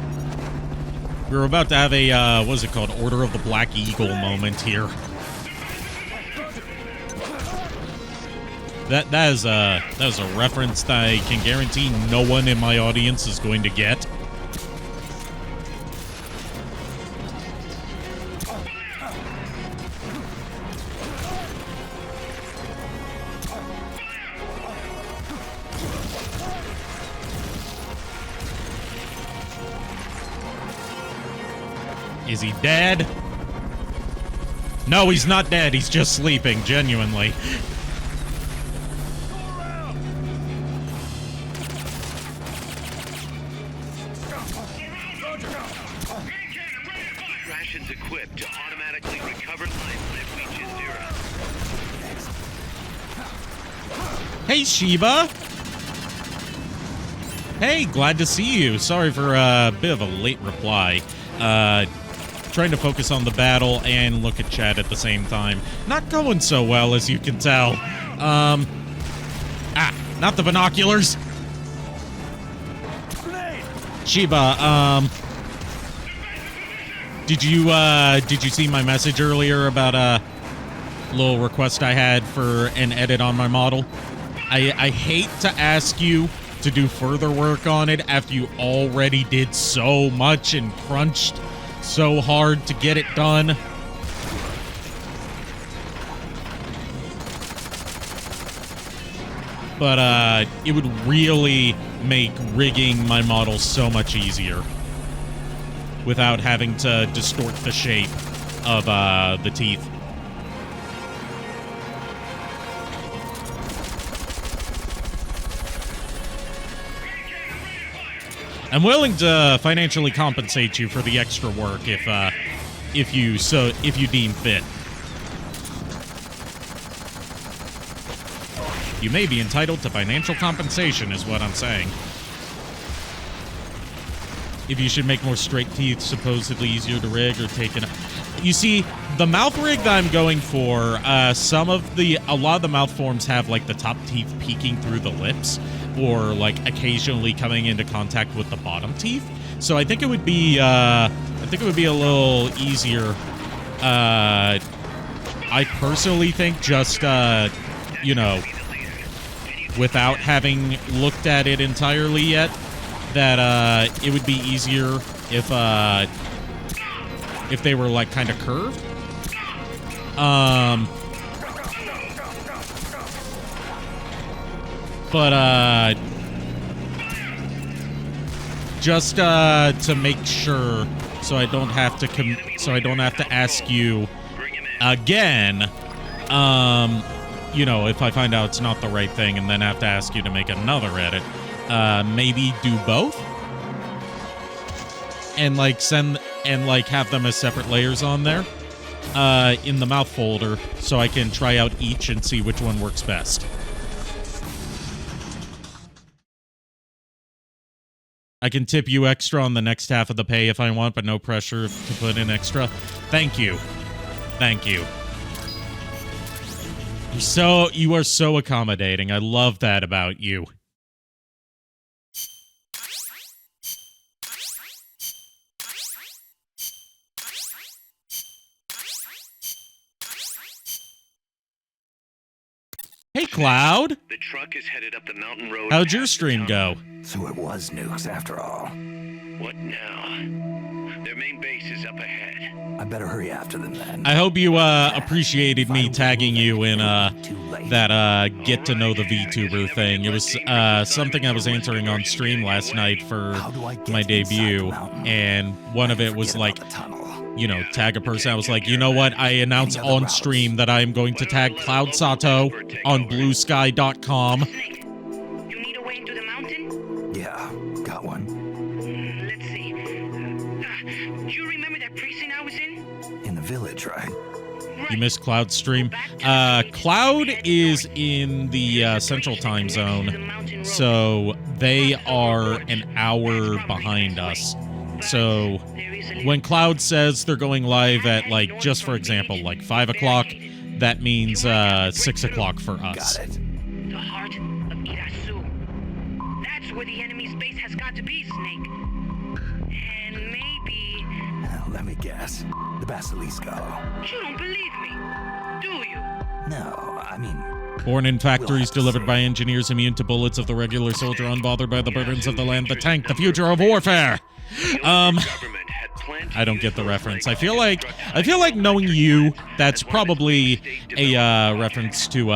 We were about to have a, what is it called? Order of the Black Eagle moment here. That is a reference that I can guarantee no one in my audience is going to get. Is he dead? No, he's not dead. He's just sleeping, genuinely. Rations equipped to automatically recover life when it reaches zero. Hey, Sheba. Hey, glad to see you. Sorry for a bit of a late reply. Trying to focus on the battle and look at chat at the same time. Not going so well, as you can tell. Not the binoculars. Sheba, did you see my message earlier about a little request I had for an edit on my model? I hate to ask you to do further work on it after you already did so much and crunched so hard to get it done. But it would really make rigging my model so much easier without having to distort the shape of the teeth. I'm willing to financially compensate you for the extra work if you deem fit. You may be entitled to financial compensation, is what I'm saying. If you should make more straight teeth supposedly easier to rig or take an... You see, the mouth rig that I'm going for, a lot of the mouth forms have like the top teeth peeking through the lips, or like occasionally coming into contact with the bottom teeth. So I think it would be a little easier. I personally think just without having looked at it entirely yet, that it would be easier if they were like kind of curved. But just to make sure, so I don't have to ask you again. If I find out it's not the right thing, and then have to ask you to make another edit, maybe do both, and like have them as separate layers on there, in the mouth folder, so I can try out each and see which one works best. I can tip you extra on the next half of the pay if I want, but no pressure to put in extra. Thank you. Thank you. You are so accommodating. I love that about you. Hey, Cloud. The truck is headed up the mountain road. How'd your stream go? So it was nukes after all. What now? Their main base is up ahead. I better hurry after them then. I hope you appreciated me tagging you in that get to know the VTuber thing. It was something I was answering on stream last night for my debut, and one of it was like, you know, tag a person. I was like, you know what? I announced on stream that I am going to tag Cloud Sato on bluesky.com. You need a way into the mountain? Yeah, got one. Let's see. Do you remember that precinct I was in? In the village, right? You missed Cloud's stream. Cloud is in the Central Time Zone, so they are an hour behind us. So when Cloud says they're going live at, like, just for example, like 5 o'clock, that means 6 o'clock for us. Got it. The heart of Irasu. That's where the enemy's base has got to be, Snake. And maybe... Let me guess. The Basilisco. You don't believe me, do you? No, I mean... Born in factories, delivered by engineers immune to bullets of the regular soldier, unbothered by the burdens of the land, the tank, the future of warfare. I don't get the reference. I feel like knowing you, that's probably a reference to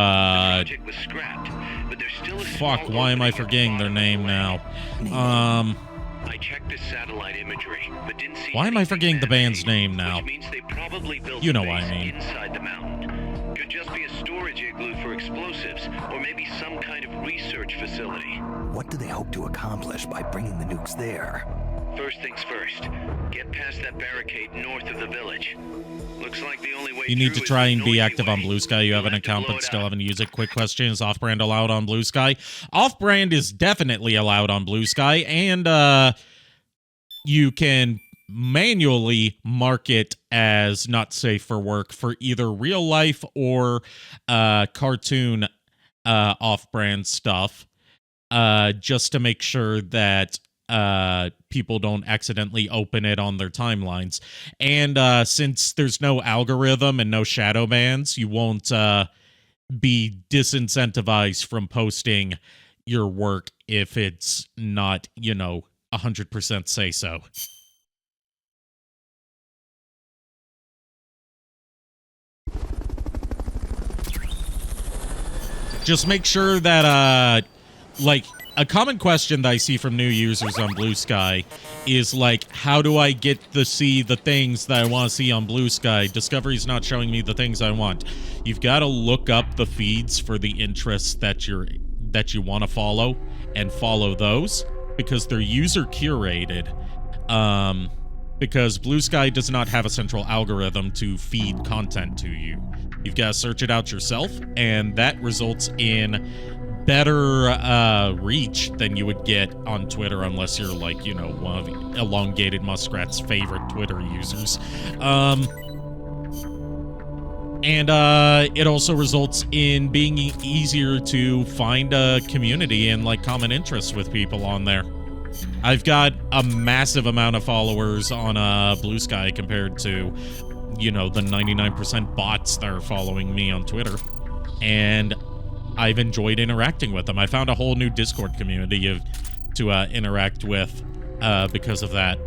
fuck, why am I forgetting their name now? I checked the satellite imagery, but didn't see. Why am I forgetting the band's name now? Which means they probably built You know a what base I mean. inside the mountain. Could just be a storage igloo for explosives, or maybe some kind of research facility. What do they hope to accomplish by bringing the nukes there? First things first, get past that barricade north of the village. Looks like the only way You need to through try is and the be noisy active on way. Blue Sky. You have an You'll have to account blow but it still up. haven't used it. Quick question, is off-brand allowed on Blue Sky? Off-brand is definitely allowed on Blue Sky, and you can manually mark it as not safe for work for either real life or cartoon off-brand stuff, just to make sure that people don't accidentally open it on their timelines. And since there's no algorithm and no shadow bans, you won't be disincentivized from posting your work if it's not, 100% say so. Just make sure that, a common question that I see from new users on Blue Sky is, how do I get to see the things that I want to see on Blue Sky? Discovery's not showing me the things I want. You've got to look up the feeds for the interests that you want to follow and follow those, because they're user curated. Because Blue Sky does not have a central algorithm to feed content to you. You've got to search it out yourself, and that results in better reach than you would get on Twitter, unless you're one of Elongated Muskrat's favorite Twitter users. And it also results in being easier to find a community and common interests with people on there. I've got a massive amount of followers on Blue Sky compared to, the 99% bots that are following me on Twitter. And I've enjoyed interacting with them. I found a whole new Discord community to interact with because of that.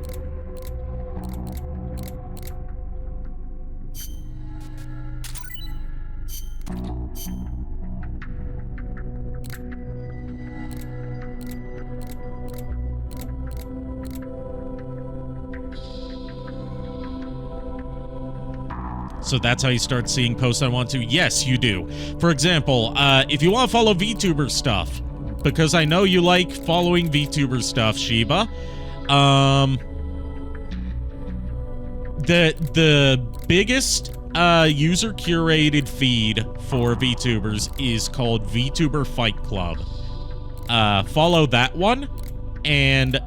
So that's how you start seeing posts I want to? Yes, you do. For example, if you want to follow VTuber stuff, because I know you like following VTuber stuff, Sheba, the biggest user-curated feed for VTubers is called VTuber Fight Club. Follow that one, and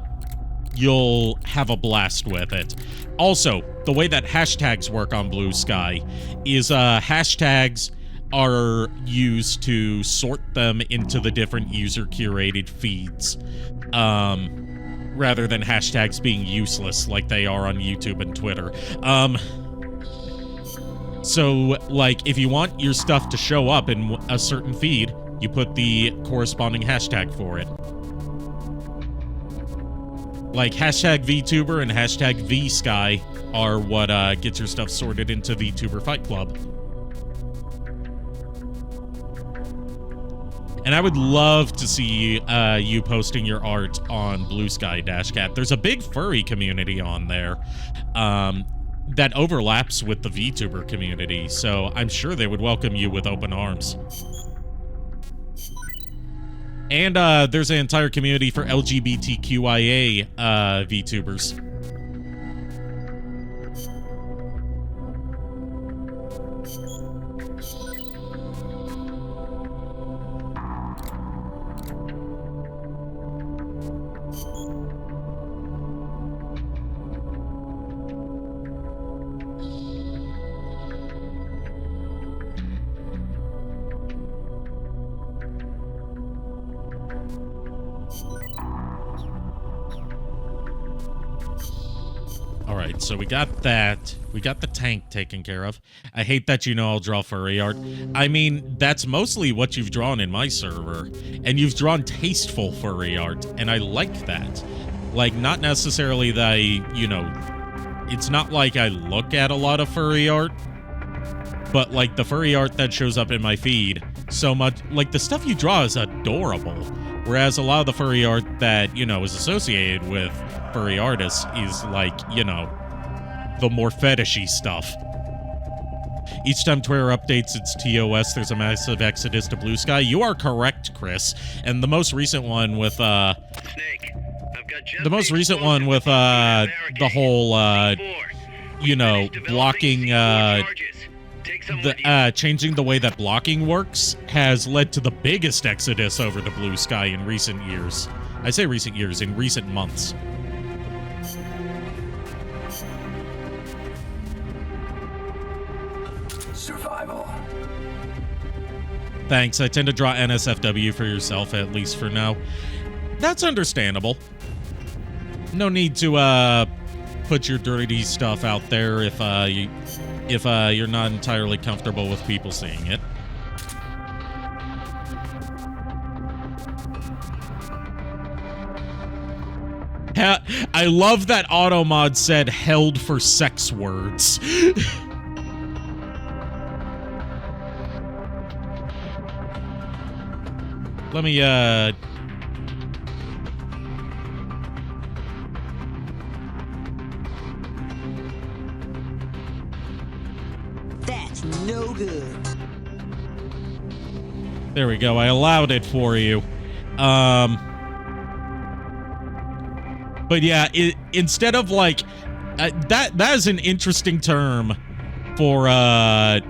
you'll have a blast with it. Also, the way that hashtags work on Blue Sky is hashtags are used to sort them into the different user-curated feeds, rather than hashtags being useless like they are on YouTube and Twitter. So, if you want your stuff to show up in a certain feed, you put the corresponding hashtag for it. Like hashtag VTuber and hashtag VSky are what gets your stuff sorted into VTuber Fight Club. And I would love to see you posting your art on Blue Sky, Dashcat. There's a big furry community on there that overlaps with the VTuber community, so I'm sure they would welcome you with open arms. And there's an entire community for LGBTQIA VTubers. Alright, so we got that. We got the tank taken care of. I hate that I'll draw furry art. I mean, that's mostly what you've drawn in my server. And you've drawn tasteful furry art, and I like that. Like, not necessarily that it's not like I look at a lot of furry art, but, like, the furry art that shows up in my feed, so much, like, the stuff you draw is adorable. Whereas a lot of the furry art that, is associated with furry artists is like, the more fetishy stuff. Each time Twitter updates its TOS, there's a massive exodus to Blue Sky. You are correct, Chris. And the most recent one with, Snake, I've got just the whole, blocking, changing the way that blocking works has led to the biggest exodus over to Blue Sky in recent years. I say recent years, in recent months. Survival. Thanks, I tend to draw NSFW for yourself, at least for now. That's understandable. No need to, put your dirty stuff out there if you're not entirely comfortable with people seeing it. I love that Automod said held for sex words. Let me, That's no good. There we go. I allowed it for you. But yeah, instead of like that is an interesting term for the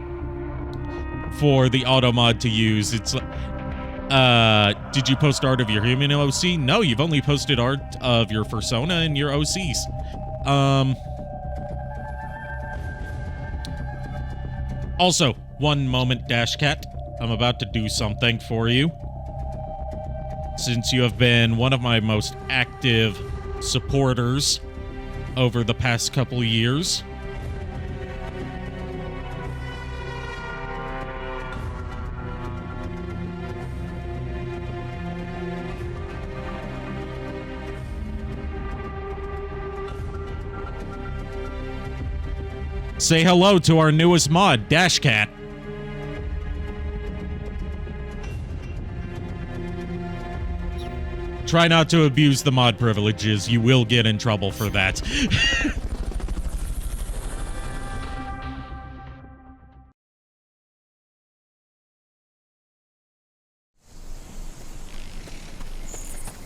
Automod to use. It's did you post art of your human OC? No, you've only posted art of your persona and your OCs. Also, one moment, Dashcat. I'm about to do something for you. Since you have been one of my most active supporters over the past couple years. Say hello to our newest mod, Dashcat. Try not to abuse the mod privileges. You will get in trouble for that.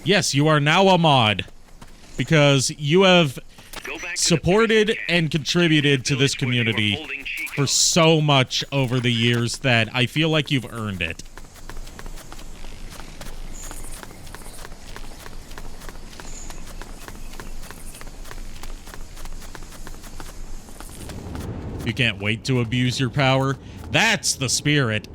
Yes, you are now a mod. Because you have supported and contributed to this community for so much over the years that I feel like you've earned it. You can't wait to abuse your power. That's the spirit.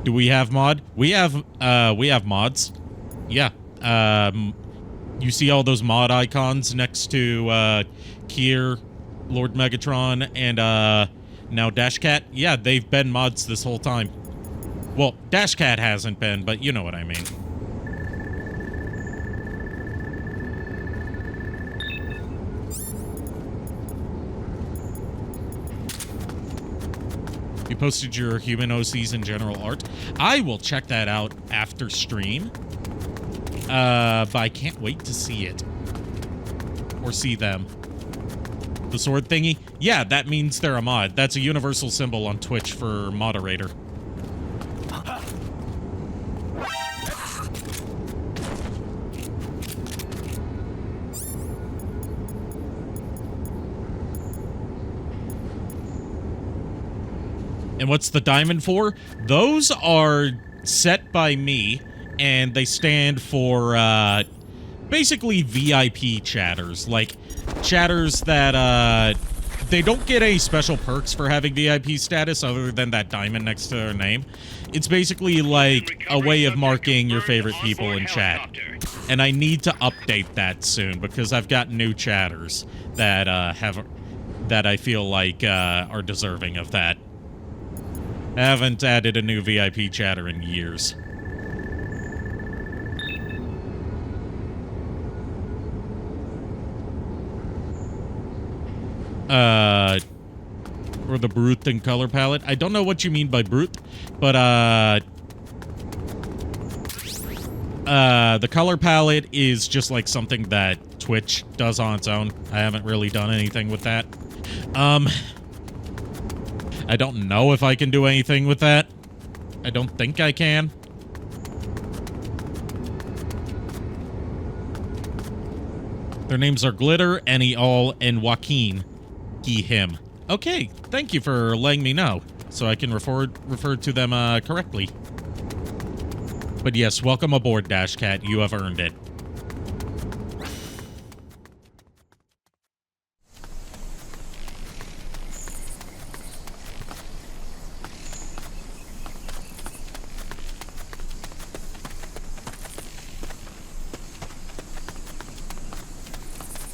Do we have mod? We have mods. Yeah. You see all those mod icons next to Kier, Lord Megatron, and Now Dashcat, yeah, they've been mods this whole time. Well, Dashcat hasn't been, but you know what I mean. You posted your human OCs and general art. I will check that out after stream. But I can't wait to see it. Or see them. The sword thingy? Yeah, that means they're a mod. That's a universal symbol on Twitch for moderator. And what's the diamond for? Those are set by me, and they stand for, basically VIP chatters. Like, chatters that, they don't get any special perks for having VIP status other than that diamond next to their name. It's basically like a way of marking your favorite people in chat. And I need to update that soon, because I've got new chatters that, that I feel like, are deserving of that. I haven't added a new VIP chatter in years. Or the brute and color palette. I don't know what you mean by brute, but, the color palette is just like something that Twitch does on its own. I haven't really done anything with that. I don't know if I can do anything with that. I don't think I can. Their names are Glitter, Any All, and Joaquin. He, him. Okay, thank you for letting me know, so I can refer to them correctly. But yes, welcome aboard, Dashcat. You have earned it.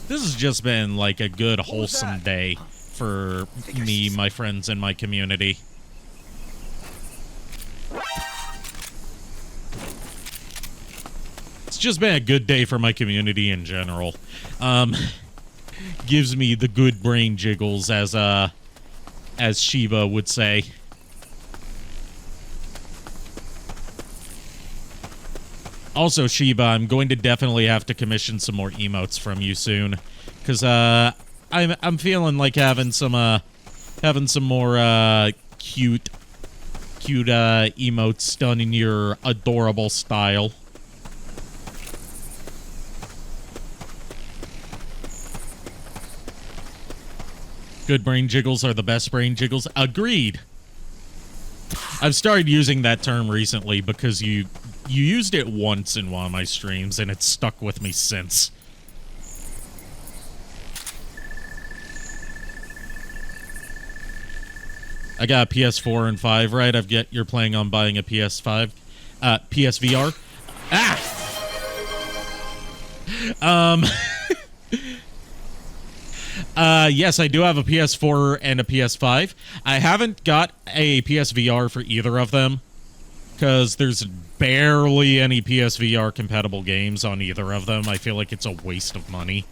This has just been like a good, wholesome day for me, my friends, and my community. It's just been a good day for my community in general. Gives me the good brain jiggles, as Shiva would say. Also, Shiba, I'm going to definitely have to commission some more emotes from you soon, because I'm feeling like having some more cute emotes done in your adorable style. Good brain jiggles are the best brain jiggles. Agreed. I've started using that term recently because you used it once in one of my streams, and it's stuck with me since. I got a PS4 and 5, right? You're planning on buying a PS5? PSVR? Yes, I do have a PS4 and a PS5. I haven't got a PSVR for either of them, because there's barely any PSVR compatible games on either of them. I feel like it's a waste of money.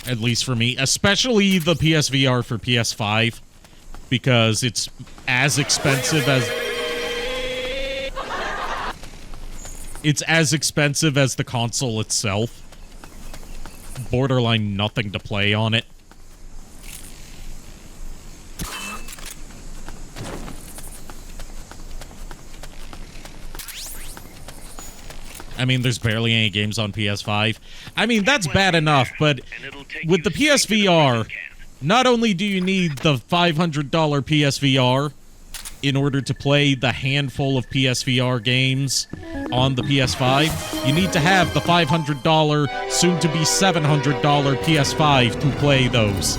At least for me. Especially the PSVR for PS5, because it's as expensive as... It's as expensive as the console itself. Borderline nothing to play on it. I mean, there's barely any games on PS5. I mean, that's bad enough, but with the PSVR, not only do you need the $500 PSVR in order to play the handful of PSVR games on the PS5, you need to have the $500, soon-to-be $700 PS5 to play those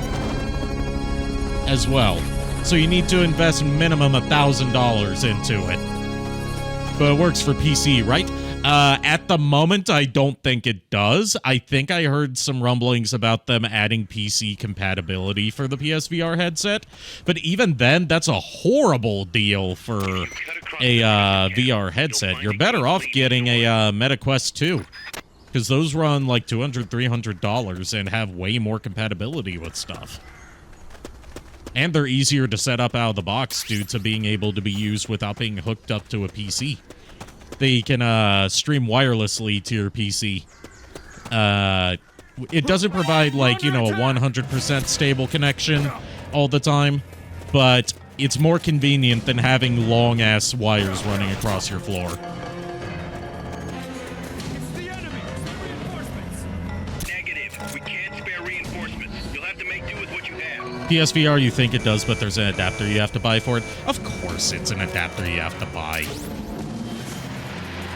as well. So you need to invest minimum $1,000 into it. But it works for PC, right? At the moment, I don't think it does. I think I heard some rumblings about them adding PC compatibility for the PSVR headset. But even then, that's a horrible deal for a VR headset. You're better off getting a Meta Quest 2. Because those run like $200, $300 and have way more compatibility with stuff. And they're easier to set up out of the box due to being able to be used without being hooked up to a PC. They can stream wirelessly to your PC. It doesn't provide, like, you know, a 100% stable connection all the time, but it's more convenient than having long-ass wires running across your floor. Negative. We can't spare reinforcements. You'll have to make do with what you have. PSVR, you think it does, but there's an adapter you have to buy for it. Of course it's an adapter you have to buy.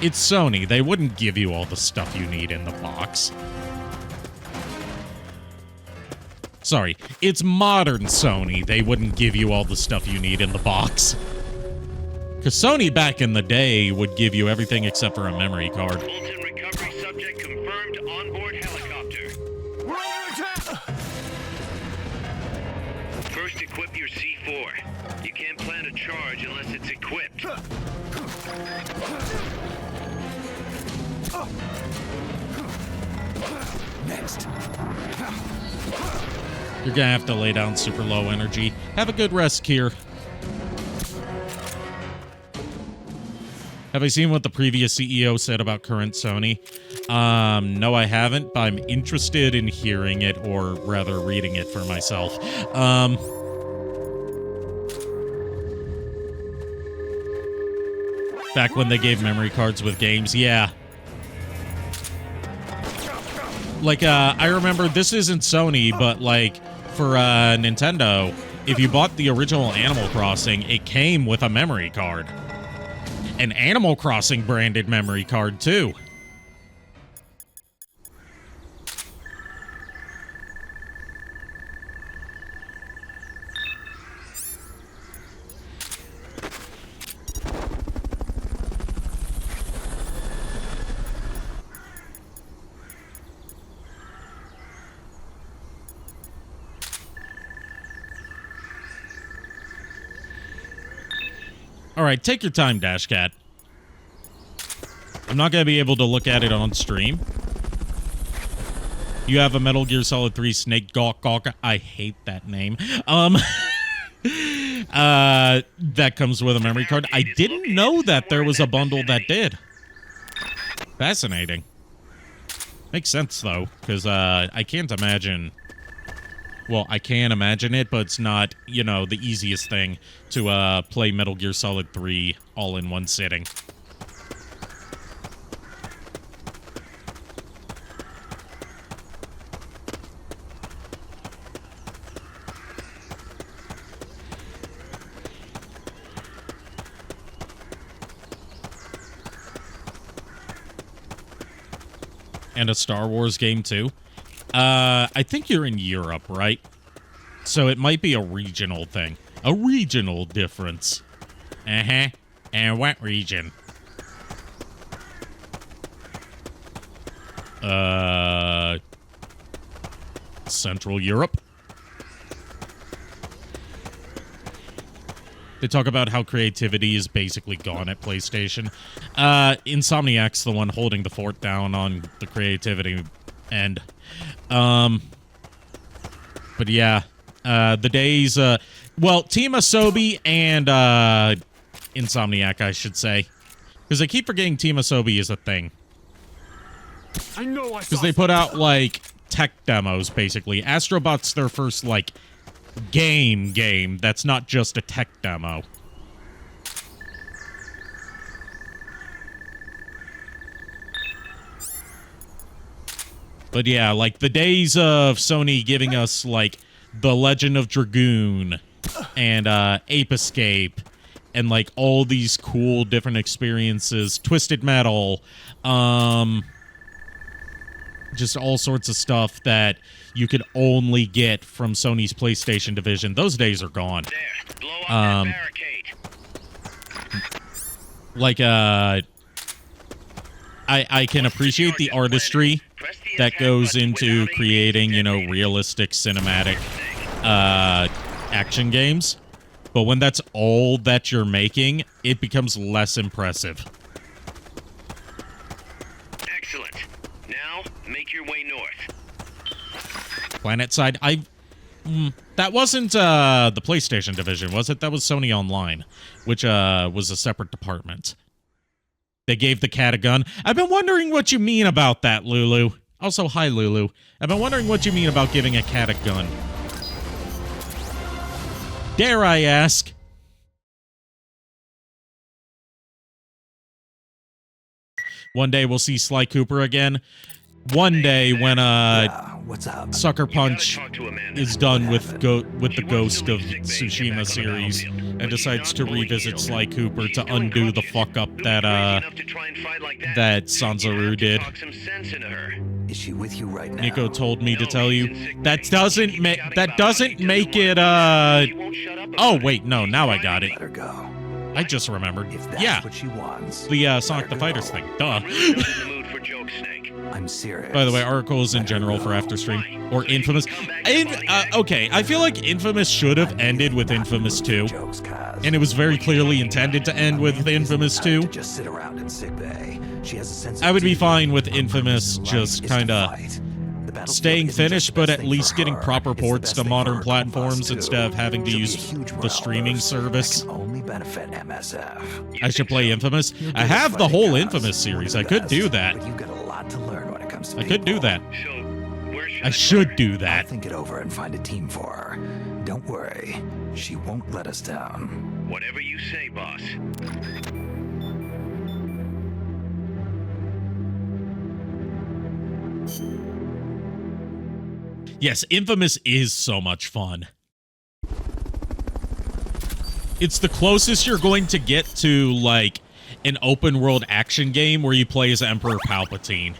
It's Sony. They wouldn't give you all the stuff you need in the box. Sorry, it's modern Sony. They wouldn't give you all the stuff you need in the box. Because Sony back in the day would give you everything except for a memory card. Bolton recovery subject confirmed onboard helicopter. First, equip your C4. You can't plan a charge unless it's equipped. Next. You're gonna have to lay down super low energy. Have a good rest, Kier. Have I seen what the previous CEO said about current Sony? No, I haven't, but I'm interested in hearing it, or rather reading it for myself. Back when they gave memory cards with games, yeah. Like, I remember, this isn't Sony, but, like, for Nintendo, if you bought the original Animal Crossing, it came with a memory card. An Animal Crossing branded memory card, too. All right, take your time, Dashcat. I'm not going to be able to look at it on stream. You have a Metal Gear Solid 3 Snake Gawk Gawk. I hate that name. That comes with a memory card. I didn't know that there was a bundle that did. Fascinating. Makes sense, though, because I can't imagine... Well, I can imagine it, but it's not, you know, the easiest thing to play Metal Gear Solid 3 all in one sitting. And a Star Wars game, too. I think you're in Europe, right? So it might be a regional thing. A regional difference. Uh-huh. And what region? Central Europe? They talk about how creativity is basically gone at PlayStation. Insomniac's the one holding the fort down on the creativity end. But yeah, the days, well, Team Asobi and, Insomniac, I should say. Because I keep forgetting Team Asobi is a thing. I know because they put out, like, tech demos, basically. Astrobot's their first, like, game that's not just a tech demo. But yeah, like, the days of Sony giving us, like, The Legend of Dragoon and Ape Escape and, like, all these cool different experiences, Twisted Metal, just all sorts of stuff that you could only get from Sony's PlayStation division. Those days are gone. There, blow up that barricade. Like, I can appreciate the artistry that goes into creating, you know, realistic cinematic action games. But when that's all that you're making, it becomes less impressive. Excellent. Now, make your way north. Planet Side, that wasn't the PlayStation division, was it? That was Sony Online, which was a separate department. They gave the cat a gun. I've been wondering what you mean about that, Lulu. Also, hi, Lulu. I've been wondering what you mean about giving a cat a gun. Dare I ask? One day we'll see Sly Cooper again. One day when what's up? Sucker Punch is done with the Ghost of Tsushima series and decides to revisit Sly Cooper to undo the fuck up that Sanzaru did. Is she with you right now? Nico told me to tell you. That doesn't make it Oh wait, no, now I got it. Let her go. I just remembered. If that's Yeah. what she wants. The Sonic the Fighters thing. Duh. I'm serious. By the way, articles in general for After Stream or Infamous. Okay, I feel like Infamous should have ended with Infamous 2. And it was very clearly intended to end with Infamous 2. Just sit around in sick bay. She has a sense of I would be duty. fine with Infamous just kind of staying finished, but at least getting proper ports to modern platforms instead of having to use the streaming service. Only benefit MSF. I should play Infamous. I have the whole Infamous series. I could do that. But you've got a lot to learn when it comes to I could do people. that. So, where should I should do that. Think it over and find a team for her. Don't worry. She won't let us down. Whatever you say, boss. Yes, Infamous is so much fun. It's the closest you're going to get to, like, an open-world action game where you play as Emperor Palpatine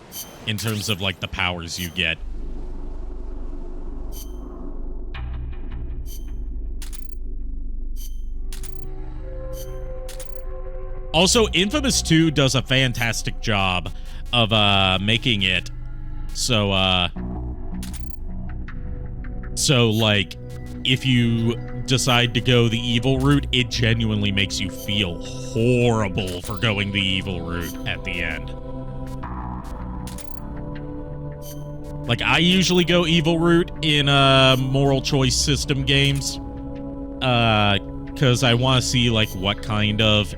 in terms of, like, the powers you get. Also, Infamous 2 does a fantastic job of making it so, like, if you decide to go the evil route, it genuinely makes you feel horrible for going the evil route at the end. Like, I usually go evil route in moral choice system games, because I want to see, like, what kind of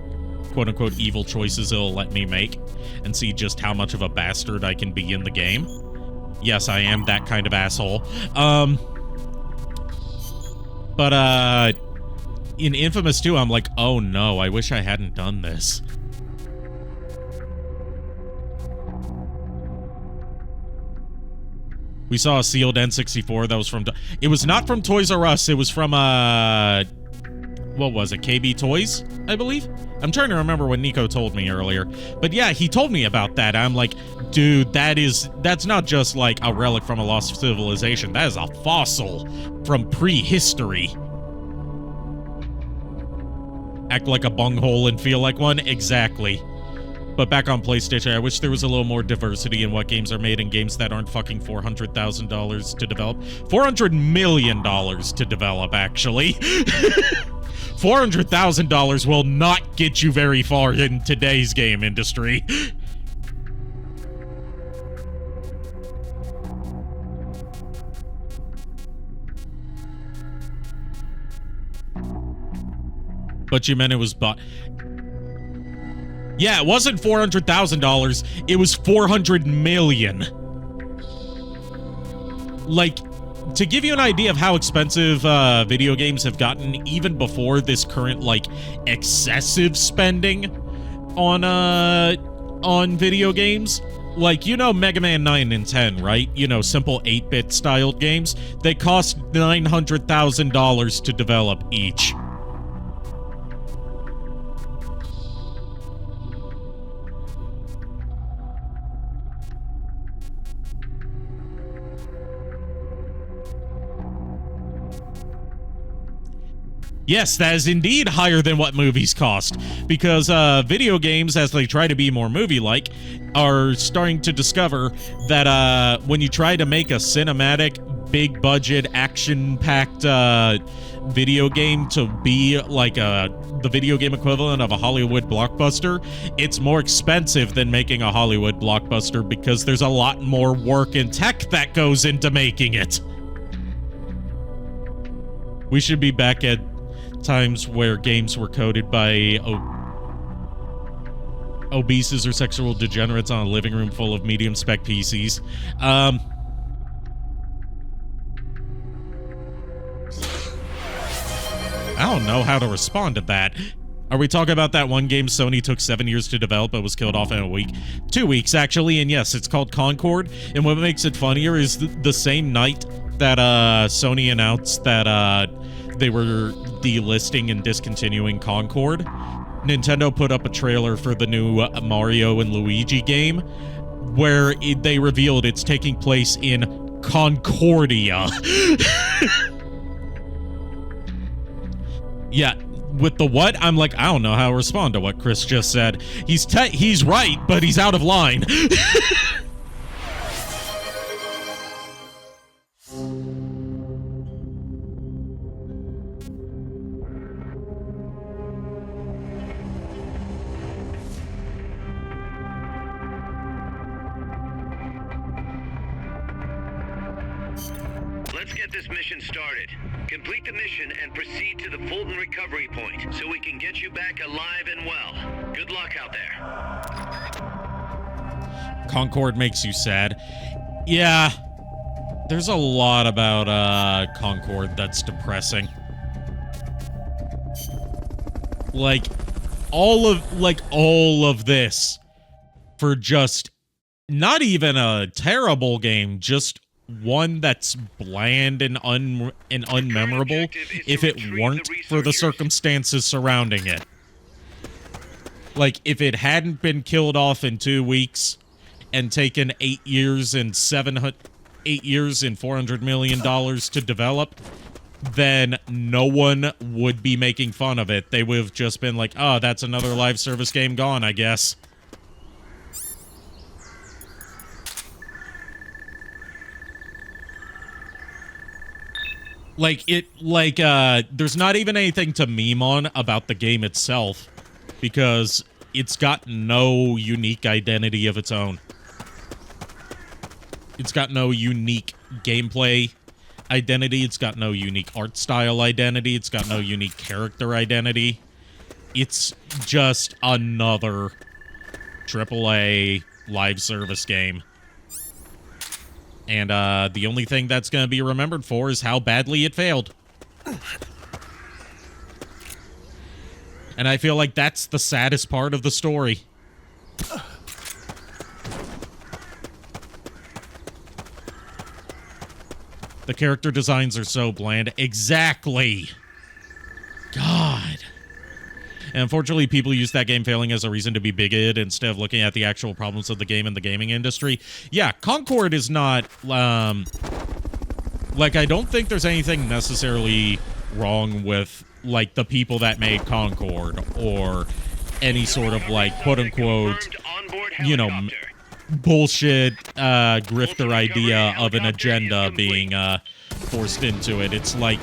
quote-unquote evil choices it'll let me make, and see just how much of a bastard I can be in the game. Yes, I am that kind of asshole. But, in Infamous 2, I'm like, oh no, I wish I hadn't done this. We saw a sealed N64 that was from... It was not from Toys R Us, it was from, what was it, KB Toys, I believe? I'm trying to remember what Nico told me earlier. But yeah, he told me about that. I'm like, dude, that's not just like a relic from a lost civilization. That is a fossil from prehistory. Act like a bunghole and feel like one? Exactly. But back on PlayStation, I wish there was a little more diversity in what games are made in games that aren't fucking $400,000 to develop. $400 million to develop, actually. $400,000 will not get you very far in today's game industry. But you meant it was bought. Yeah, it wasn't $400,000. It was $400 million. Like, to give you an idea of how expensive video games have gotten, even before this current, like, excessive spending on video games, like, you know Mega Man 9 and 10, right? You know, simple 8-bit styled games. They cost $900,000 to develop each. Yes, that is indeed higher than what movies cost, because video games, as they try to be more movie-like, are starting to discover that when you try to make a cinematic, big-budget, action-packed video game to be like the video game equivalent of a Hollywood blockbuster, it's more expensive than making a Hollywood blockbuster because there's a lot more work and tech that goes into making it. We should be back at times where games were coded by obeses or sexual degenerates on a living room full of medium spec PCs. I don't know how to respond to that. Are we talking about that one game Sony took 7 years to develop but was killed off in a week? 2 weeks, actually, and yes, it's called Concord. And what makes it funnier is the same night that Sony announced that they were delisting and discontinuing Concord, Nintendo put up a trailer for the new Mario and Luigi game where they revealed it's taking place in Concordia. Yeah, with the what? I'm like, I don't know how to respond to what Chris just said. He's right, but he's out of line. Let's get this mission started. Complete the mission and proceed to the Fulton recovery point so we can get you back alive and well. Good luck out there. Concord makes you sad. Yeah, there's a lot about Concord that's depressing. Like all of this for just not even a terrible game, just one that's bland and unmemorable if it weren't for the circumstances surrounding it. Like, if it hadn't been killed off in 2 weeks and taken 8 years and $400 million to develop, then no one would be making fun of it. They would have just been like, oh, that's another live service game gone, I guess. There's not even anything to meme on about the game itself because it's got no unique identity of its own. It's got no unique gameplay identity. It's got no unique art style identity. It's got no unique character identity. It's just another AAA live service game. And the only thing that's going to be remembered for is how badly it failed. And I feel like that's the saddest part of the story. The character designs are so bland. Exactly. God. And unfortunately, people use that game failing as a reason to be bigoted instead of looking at the actual problems of the game and the gaming industry. Yeah, Concord is not, I don't think there's anything necessarily wrong with, the people that made Concord or any sort of, quote-unquote, bullshit, grifter idea of an agenda being, forced into it. It's like,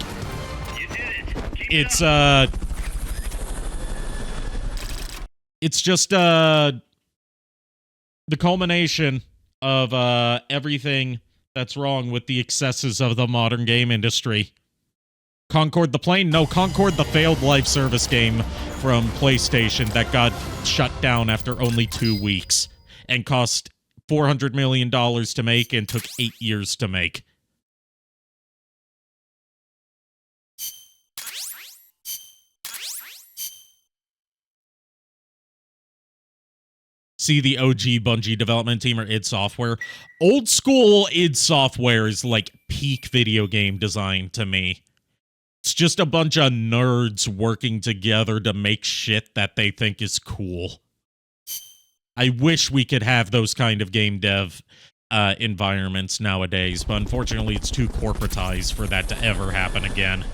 it's just the culmination of everything that's wrong with the excesses of the modern game industry. Concord the plane? No, Concord the failed live service game from PlayStation that got shut down after only 2 weeks and cost $400 million to make and took 8 years to make. See the OG Bungie development team or id Software. Old school id Software is like peak video game design to me. It's just a bunch of nerds working together to make shit that they think is cool. I wish we could have those kind of game dev environments nowadays, but unfortunately it's too corporatized for that to ever happen again.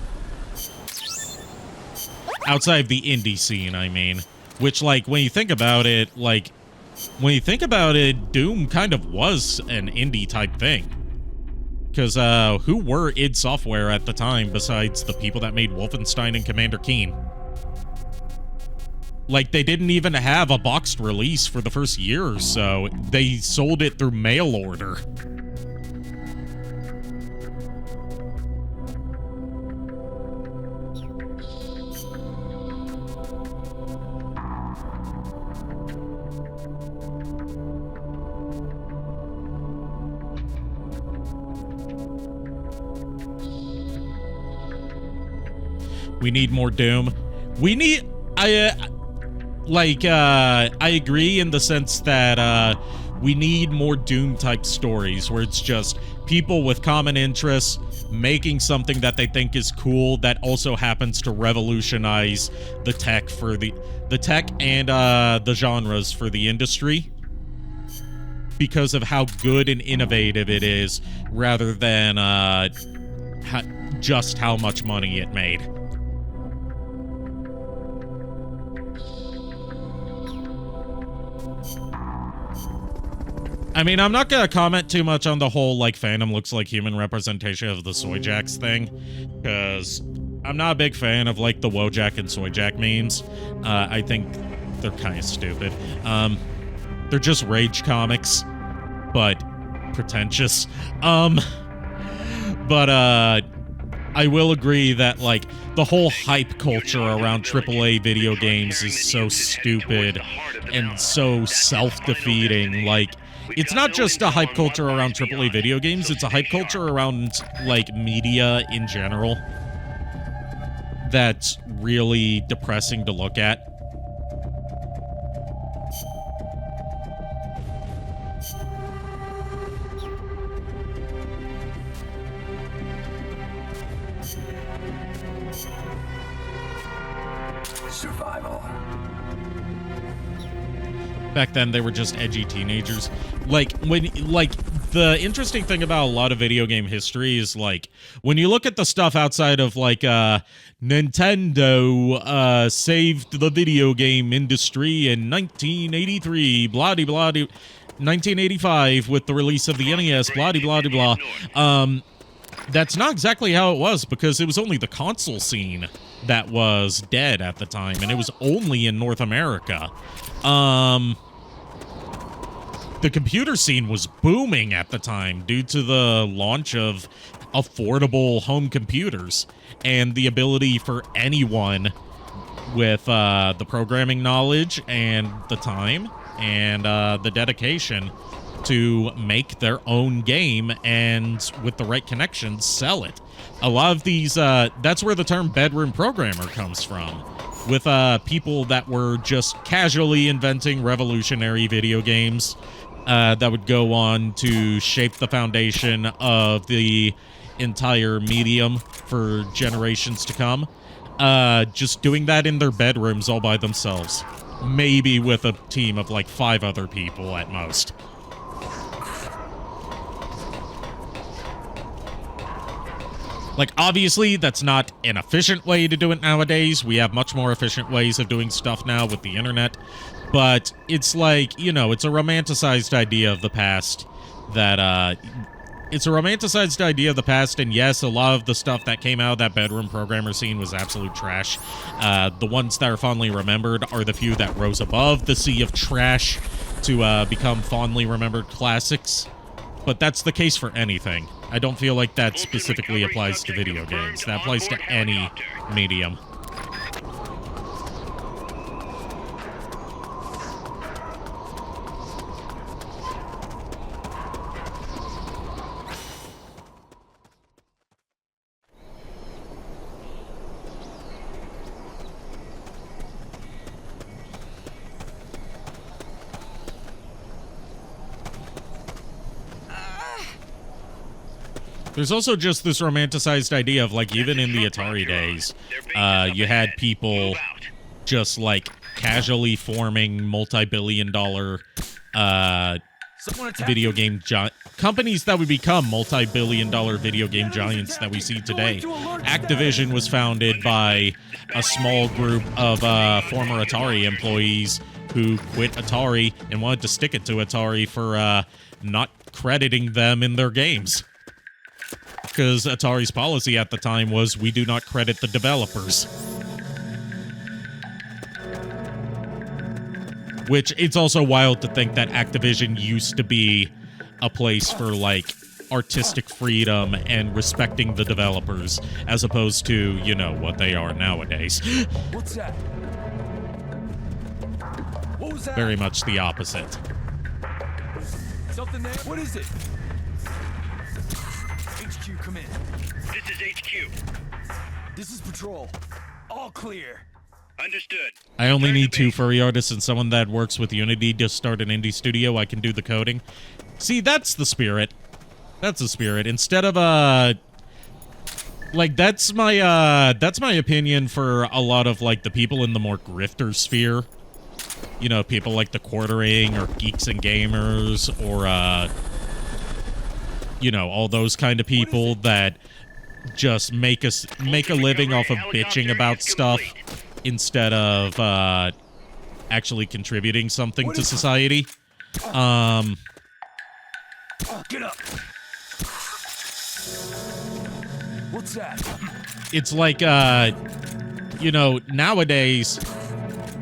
outside of the indie scene, I mean. Which, like, when you think about it, Doom kind of was an indie-type thing. Because, who were id Software at the time besides the people that made Wolfenstein and Commander Keen? Like, they didn't even have a boxed release for the first year or so. They sold it through mail order. We need more Doom. We need... I agree in the sense that we need more Doom-type stories where it's just people with common interests making something that they think is cool that also happens to revolutionize the tech for the tech and the genres for the industry because of how good and innovative it is rather than just how much money it made. I mean, I'm not gonna comment too much on the whole, like, Phantom looks like human representation of the Soyjacks thing, because I'm not a big fan of, like, the Wojak and Soyjak memes. I think they're kind of stupid. They're just rage comics, but pretentious. But I will agree that, like, the whole hype culture around AAA video games is so stupid and so self-defeating, like... It's not just a hype culture around AAA video games, it's a hype culture around, like, media in general that's really depressing to look at. Survival. Back then, they were just edgy teenagers. The interesting thing about a lot of video game history is, like, when you look at the stuff outside of, like, Nintendo saved the video game industry in 1983, blah-de-blah-de, 1985 with the release of the NES, blah-de-blah-de-blah. That's not exactly how it was, because it was only the console scene that was dead at the time, and it was only in North America. The computer scene was booming at the time due to the launch of affordable home computers and the ability for anyone with the programming knowledge and the time and the dedication to make their own game and, with the right connections, sell it. A lot of these, that's where the term bedroom programmer comes from, with people that were just casually inventing revolutionary video games that would go on to shape the foundation of the entire medium for generations to come. Just doing that in their bedrooms all by themselves. Maybe with a team of like 5 other people at most. Like, obviously, that's not an efficient way to do it nowadays. We have much more efficient ways of doing stuff now with the internet. But it's like, you know, it's a romanticized idea of the past that, it's a romanticized idea of the past, and yes, a lot of the stuff that came out of that bedroom programmer scene was absolute trash. The ones that are fondly remembered are the few that rose above the sea of trash to become fondly remembered classics. But that's the case for anything. I don't feel like that specifically applies to video games. That applies to any medium. There's also just this romanticized idea of, like, even in the Atari days, you had people just, like, casually forming multi-billion-dollar video game companies that would become multi-billion-dollar video game giants that we see today. Activision was founded by a small group of former Atari employees who quit Atari and wanted to stick it to Atari for not crediting them in their games. Because Atari's policy at the time was, we do not credit the developers. Which, it's also wild to think that Activision used to be a place for, like, artistic freedom and respecting the developers, as opposed to, you know, what they are nowadays. What's that? What was that? Very much the opposite. Something there? What is it? HQ, come in. This is HQ. This is patrol. All clear. Understood. I only Return need to 2 base. furry artists and someone that works with Unity to start an indie studio. I can do the coding. See, that's the spirit. That's the spirit. Instead of like, that's my opinion for a lot of, like, the people in the more grifter sphere. You know, people like the Quartering or Geeks and Gamers or you know, all those kind of people that just make a living off of bitching about stuff instead of actually contributing something to society. Get up. What's that? It's like you know, nowadays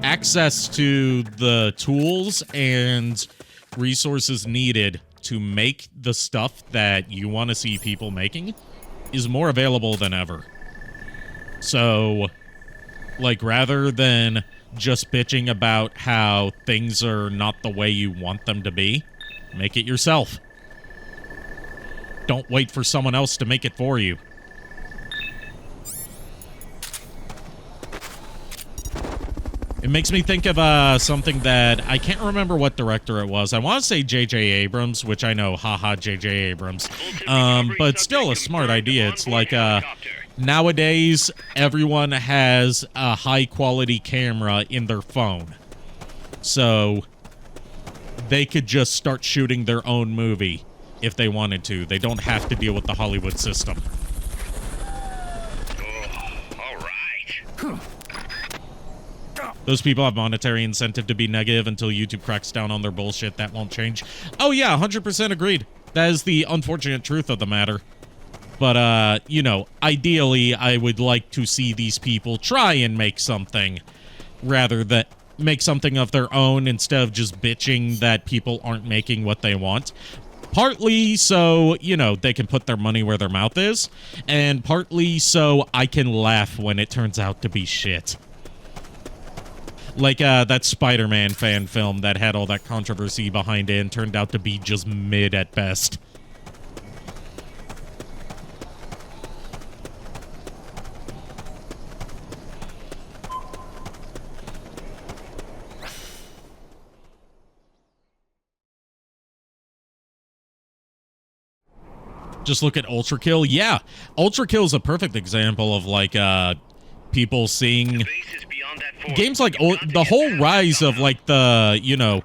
access to the tools and resources needed to make the stuff that you want to see people making is more available than ever. So, like, rather than just bitching about how things are not the way you want them to be, make it yourself. Don't wait for someone else to make it for you. It makes me think of something that I can't remember what director it was. I want to say J.J. Abrams, which I know, haha, J.J. Abrams. But still a smart idea. It's like nowadays everyone has a high-quality camera in their phone. So they could just start shooting their own movie if they wanted to. They don't have to deal with the Hollywood system. All right. Those people have monetary incentive to be negative until YouTube cracks down on their bullshit. That won't change. Oh, yeah, 100% agreed. That is the unfortunate truth of the matter. But, you know, ideally, I would like to see these people try and make something rather than make something of their own instead of just bitching that people aren't making what they want. Partly so, you know, they can put their money where their mouth is, and partly so I can laugh when it turns out to be shit. Like that Spider-Man fan film that had all that controversy behind it and turned out to be just mid at best. Just look at Ultra Kill. Yeah, Ultra Kill is a perfect example of, like, people seeing games like the whole rise of, like, the, you know,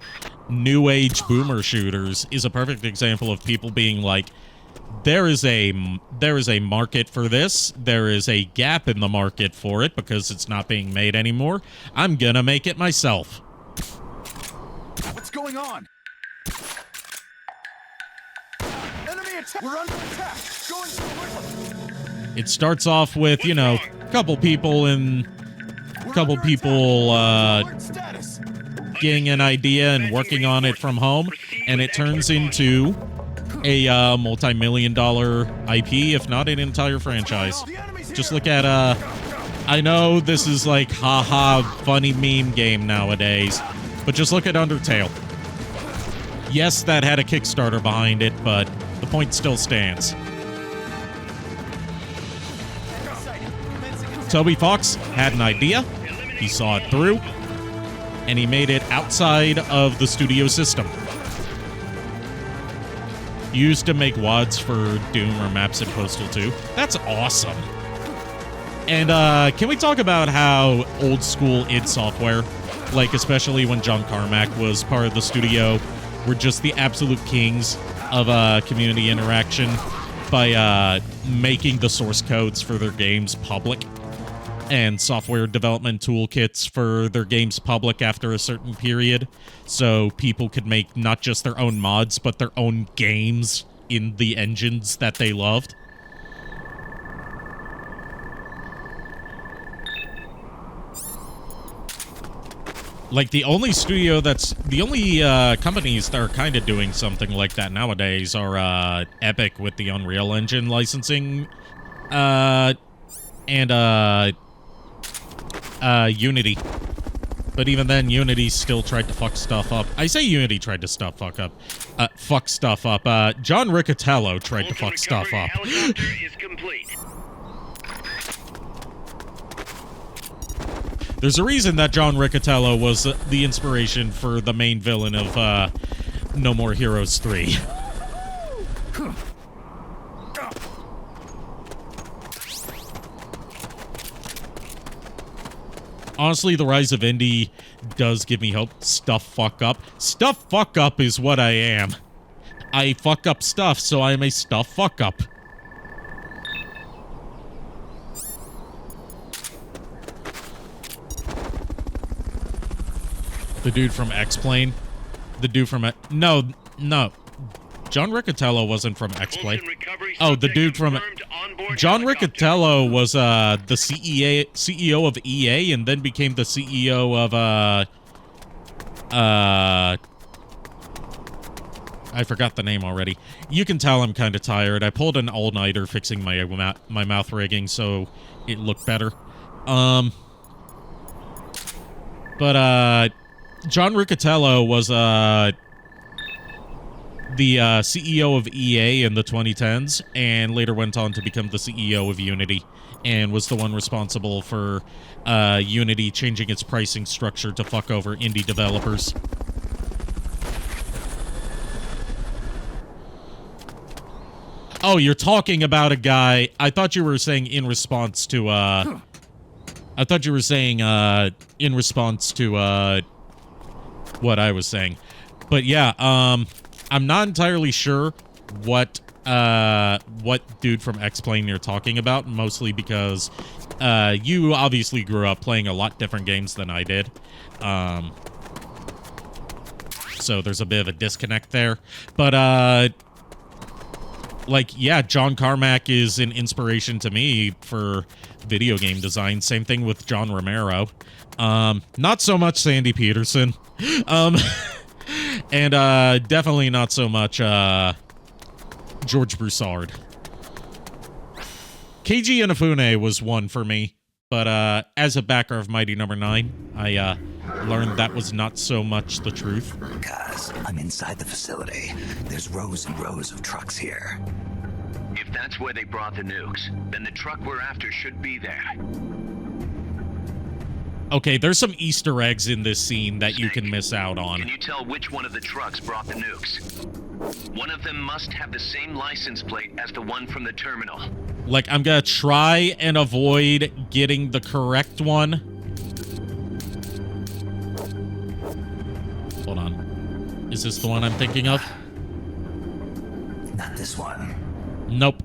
new age boomer shooters is a perfect example of people being like, there is a market for this. There is a gap in the market for it because it's not being made anymore. I'm gonna make it myself. What's going on? Enemy attack! We're under attack! Going to It starts off with, you know, a couple people getting an idea and working on it from home, and it turns into a multi-million-dollar IP, if not an entire franchise. Just look at, I know this is like, haha, funny meme game nowadays, but just look at Undertale. Yes, that had a Kickstarter behind it, but the point still stands. Toby Fox had an idea, he saw it through, and he made it outside of the studio system. Used to make WODs for Doom or maps in Postal 2. That's awesome. And can we talk about how old school id Software, like especially when John Carmack was part of the studio, were just the absolute kings of community interaction by making the source codes for their games public and software development toolkits for their games public after a certain period, so people could make not just their own mods, but their own games in the engines that they loved. Like, the only companies that are kind of doing something like that nowadays are Epic with the Unreal Engine licensing, and Unity. But even then, Unity still tried to fuck stuff up. I say Unity tried to fuck stuff up. John Riccatello tried to fuck stuff up. Helicopter is complete. There's a reason that John Riccatello was the inspiration for the main villain of No More Heroes 3. Honestly, the rise of indie does give me hope. Stuff fuck up. Stuff fuck up is what I am. I fuck up stuff, so I am a stuff fuck up. The dude from X-Plane. The dude from... No. John Riccatello wasn't from X-Plane. Oh, the dude from... John Riccatello was the CEO of EA and then became the CEO of... I forgot the name already. You can tell I'm kind of tired. I pulled an all-nighter fixing my mouth rigging so it looked better. But John Riccatello was the CEO of EA in the 2010s and later went on to become the CEO of Unity and was the one responsible for Unity changing its pricing structure to fuck over indie developers. Oh, you're talking about a guy... I thought you were saying in response to, I thought you were saying, in response to, what I was saying. But yeah, I'm not entirely sure what dude from X-Plane you're talking about, mostly because, you obviously grew up playing a lot different games than I did. So there's a bit of a disconnect there. But, like, yeah, John Carmack is an inspiration to me for video game design. Same thing with John Romero. Not so much Sandy Peterson. And definitely not so much George Broussard. Keiji Inafune was one for me, but as a backer of Mighty No. 9, I learned that was not so much the truth. Guys, I'm inside the facility. There's rows and rows of trucks here. If that's where they brought the nukes, then the truck we're after should be there. Okay, there's some Easter eggs in this scene that you can miss out on. Can you tell which one of the trucks brought the nukes? One of them must have the same license plate as the one from the terminal. Like, I'm gonna try and avoid getting the correct one. Hold on. Is this the one I'm thinking of? Not this one. Nope.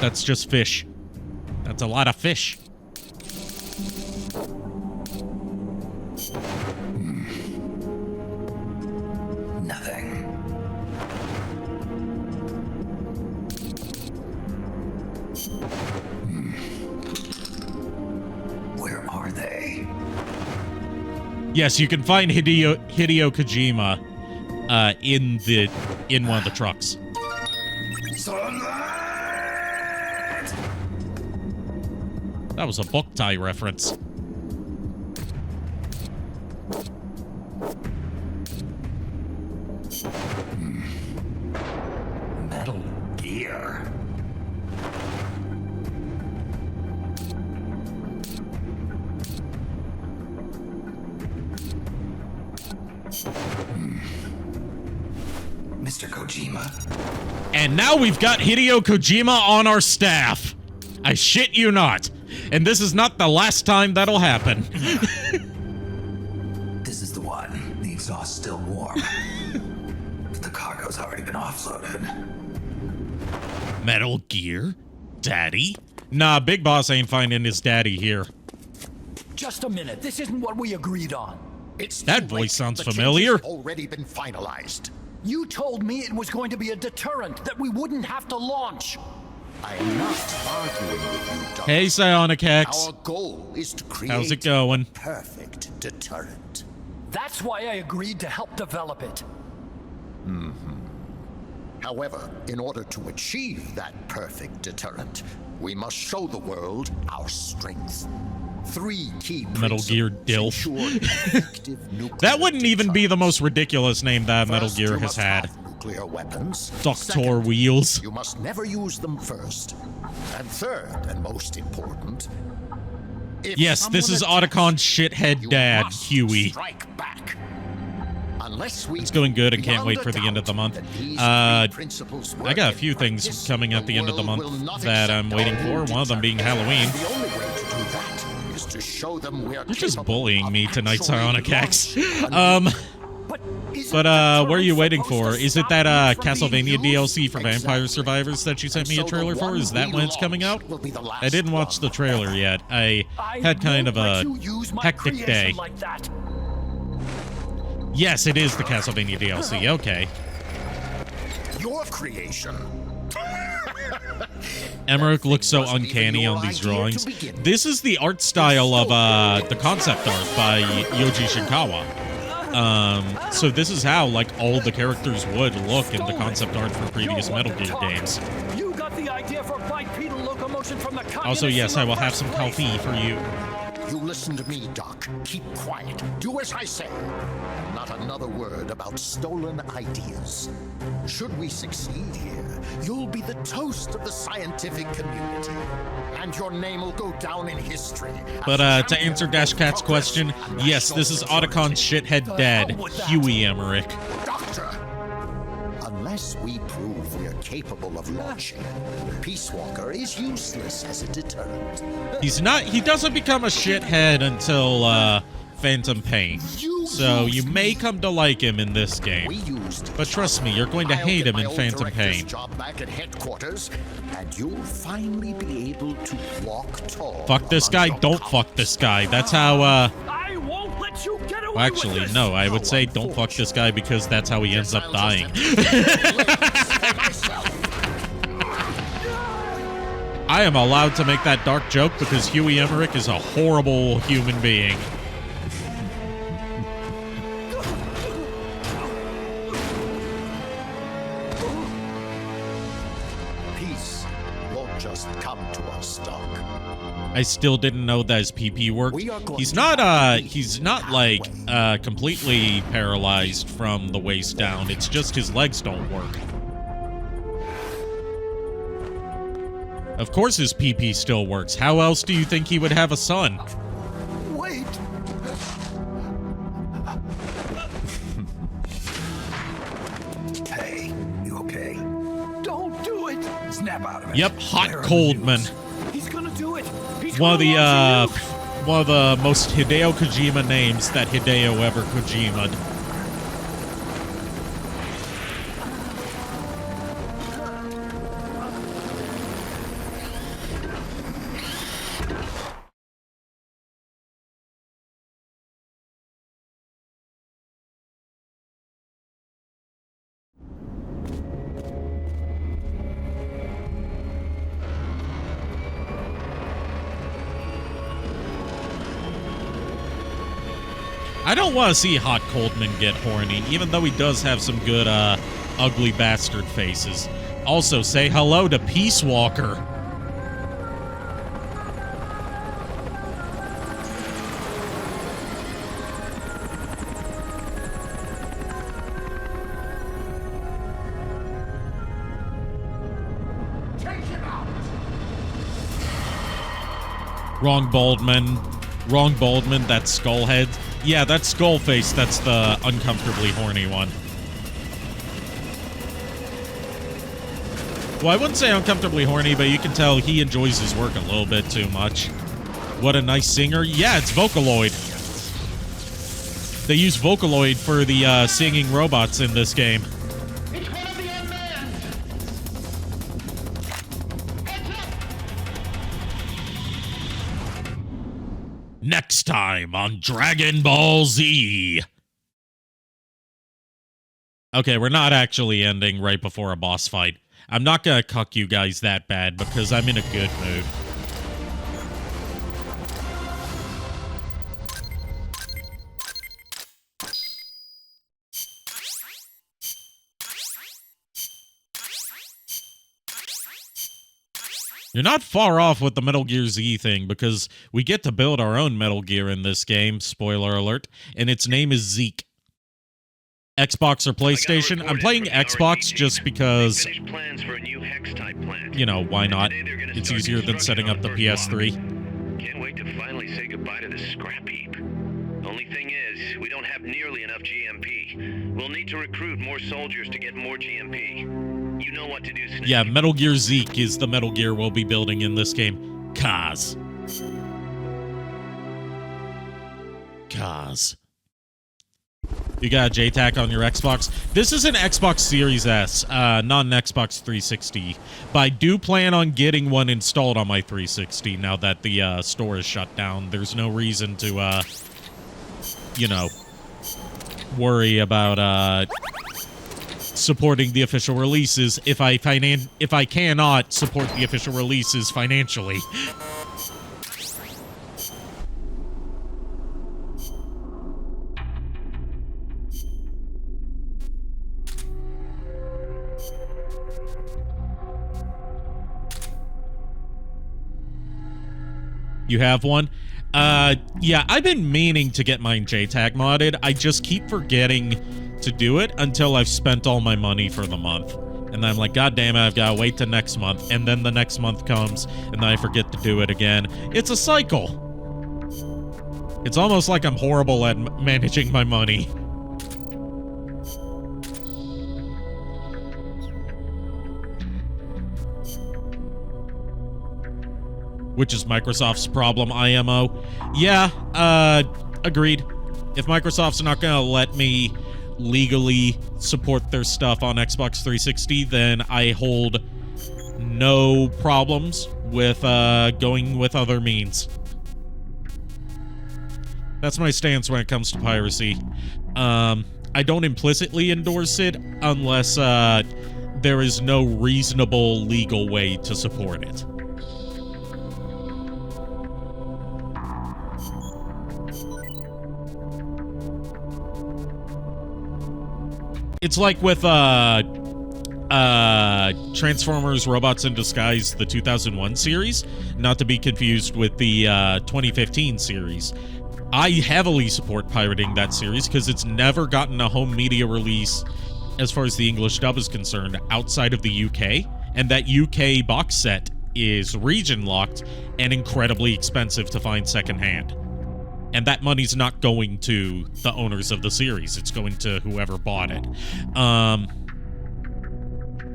That's just fish. That's a lot of fish. Nothing. Where are they? Yes, you can find Hideo Kojima in one of the trucks. That was a book tie reference. Metal Gear. Mr. Kojima. And now we've got Hideo Kojima on our staff. I shit you not. And this is not the last time that'll happen. This is the one. The exhaust still warm. cargo's already been offloaded. Metal Gear? Daddy? Nah, Big Boss ain't finding his daddy here. Just a minute. This isn't what we agreed on. It's That too voice late. sounds The changes familiar. have already been finalized. You told me it was going to be a deterrent, that we wouldn't have to launch. I am not arguing with you, Doctor. Hey, Psionic X. Our goal is to create How's it going? perfect deterrent. That's why I agreed to help develop it. However, in order to achieve that perfect deterrent, we must show the world our strength. 3 key Metal Gear principles Dilf. ensure effective nuclear That wouldn't even be the deterrence. most ridiculous name that Metal First, Gear you has must had. have nuclear weapons. Dr. Second, Wheels. you must never use them first. And third, and most important, if Yes, this someone is attacks, Otacon's shithead you dad, must Huey. strike back. Unless we It's going good and can't beyond wait a for the end of the doubt month. that these Uh, three principles I work got a in few things practice, coming at the end of the world month will not that I'm accept waiting our for, one of them being deterrent. Halloween. The only way to do that is to show them we are You're just capable bullying of me tonight, actually Psionic X. launching a nuclear But What are you waiting for? Is it that Castlevania DLC for Exactly. Vampire Survivors that you sent me a So the trailer for? one Is that we when it's coming launch out? will be the last I didn't watch the one trailer ever. yet. I had kind of a hectic day. Like that. Yes, it is the Castlevania DLC. Okay. Your creation. Emmerich looks so Wasn't even uncanny your on these idea to drawings. begin. This is the art style of the concept art by Yoji Shinkawa. So this is how like all the characters would look in the concept art for previous Metal Gear games. You got the idea for bipedal locomotion from the Also, yes, I will have some communist in the coffee for you. You listen to me, Doc. Keep quiet. Do as I say. Not another word about stolen ideas. Should we succeed here, you'll be the toast of the scientific community. And your name will go down in history. But to answer Dash Cat's question, yes, this is Otacon's shithead dad, Huey Emmerich. Doctor! Unless we prove we're capable of launching, Peace Walker is useless as a deterrent. He doesn't become a shithead until Phantom Pain. So you may come to like him in this game. But trust me, you're going to hate him in Phantom Pain. Job back at headquarters, and you'll finally be able to walk tall. Fuck this guy, don't fuck this guy. That's how, I won't let you get away well, actually, with this. no, I would say don't fuck this guy because that's how he ends up dying. I am allowed to make that dark joke because Huey Emmerich is a horrible human being. Peace won't just come to us, Doc. I still didn't know that his PP worked. He's not like completely paralyzed from the waist down. It's just his legs don't work. Of course his PP still works. How else do you think he would have a son? Wait! Hey, you okay? Don't do it. Snap out of it. Yep, Hot Where are the Coldman. news? He's gonna do it. He's One of gonna the launch a nuke. one of the most Hideo Kojima names that Hideo ever Kojima'd. I don't want to see Hot Coldman get horny, even though he does have some good, ugly bastard faces. Also, say hello to Peace Walker. Wrong Baldman, that's Skullhead. Yeah, that's Skullface, that's the uncomfortably horny one. Well, I wouldn't say uncomfortably horny, but you can tell he enjoys his work a little bit too much. What a nice singer. Yeah, it's Vocaloid. They use Vocaloid for the singing robots in this game. It's one Next time on Dragon Ball Z. Okay, we're not actually ending right before a boss fight. I'm not gonna cuck you guys that bad because I'm in a good mood. You're not far off with the Metal Gear Z thing because we get to build our own Metal Gear in this game, spoiler alert, and its name is Zeke. Xbox or PlayStation? I'm playing Xbox just because, you know, why not? It's easier than setting up the PS3. Can't wait to finally say goodbye to this scrap heap. Only thing is, we don't have nearly enough GMP. We'll need to recruit more soldiers to get more GMP. You know what to do, Snake. Yeah, Metal Gear Zeke is the Metal Gear we'll be building in this game. Kaz. You got a JTAC on your Xbox? This is an Xbox Series S, not an Xbox 360. But I do plan on getting one installed on my 360 now that the store is shut down. There's no reason to, you know, worry about supporting the official releases if I cannot support the official releases financially. You have one? Yeah, I've been meaning to get mine JTAG modded. I just keep forgetting to do it until I've spent all my money for the month. And then I'm like, God damn it, I've got to wait till next month. And then the next month comes, and then I forget to do it again. It's a cycle. It's almost like I'm horrible at managing my money. Which is Microsoft's problem, IMO. Yeah, agreed. If Microsoft's not gonna let me legally support their stuff on Xbox 360, then I hold no problems with going with other means. That's my stance when it comes to piracy. I don't implicitly endorse it unless there is no reasonable legal way to support it. It's like with Transformers Robots in Disguise, the 2001 series, not to be confused with the 2015 series. I heavily support pirating that series because it's never gotten a home media release as far as the English dub is concerned outside of the UK, and that UK box set is region locked and incredibly expensive to find secondhand. And that money's not going to the owners of the series. It's going to whoever bought it.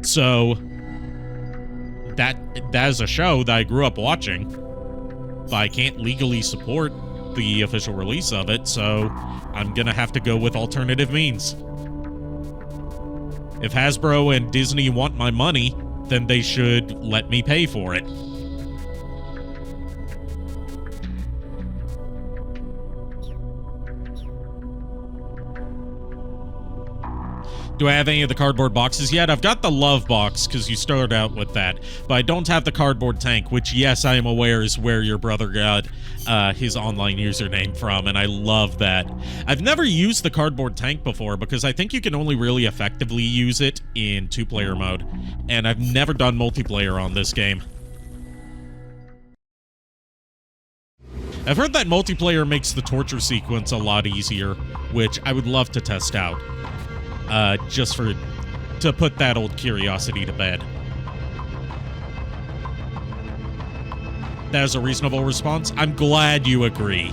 So that is a show that I grew up watching, but I can't legally support the official release of it, so I'm gonna have to go with alternative means. If Hasbro and Disney want my money, then they should let me pay for it. Do I have any of the cardboard boxes yet? I've got the love box, because you started out with that. But I don't have the cardboard tank, which, yes, I am aware is where your brother got his online username from, and I love that. I've never used the cardboard tank before, because I think you can only really effectively use it in two-player mode. And I've never done multiplayer on this game. I've heard that multiplayer makes the torture sequence a lot easier, which I would love to test out. Just to put that old curiosity to bed. That is a reasonable response. I'm glad you agree.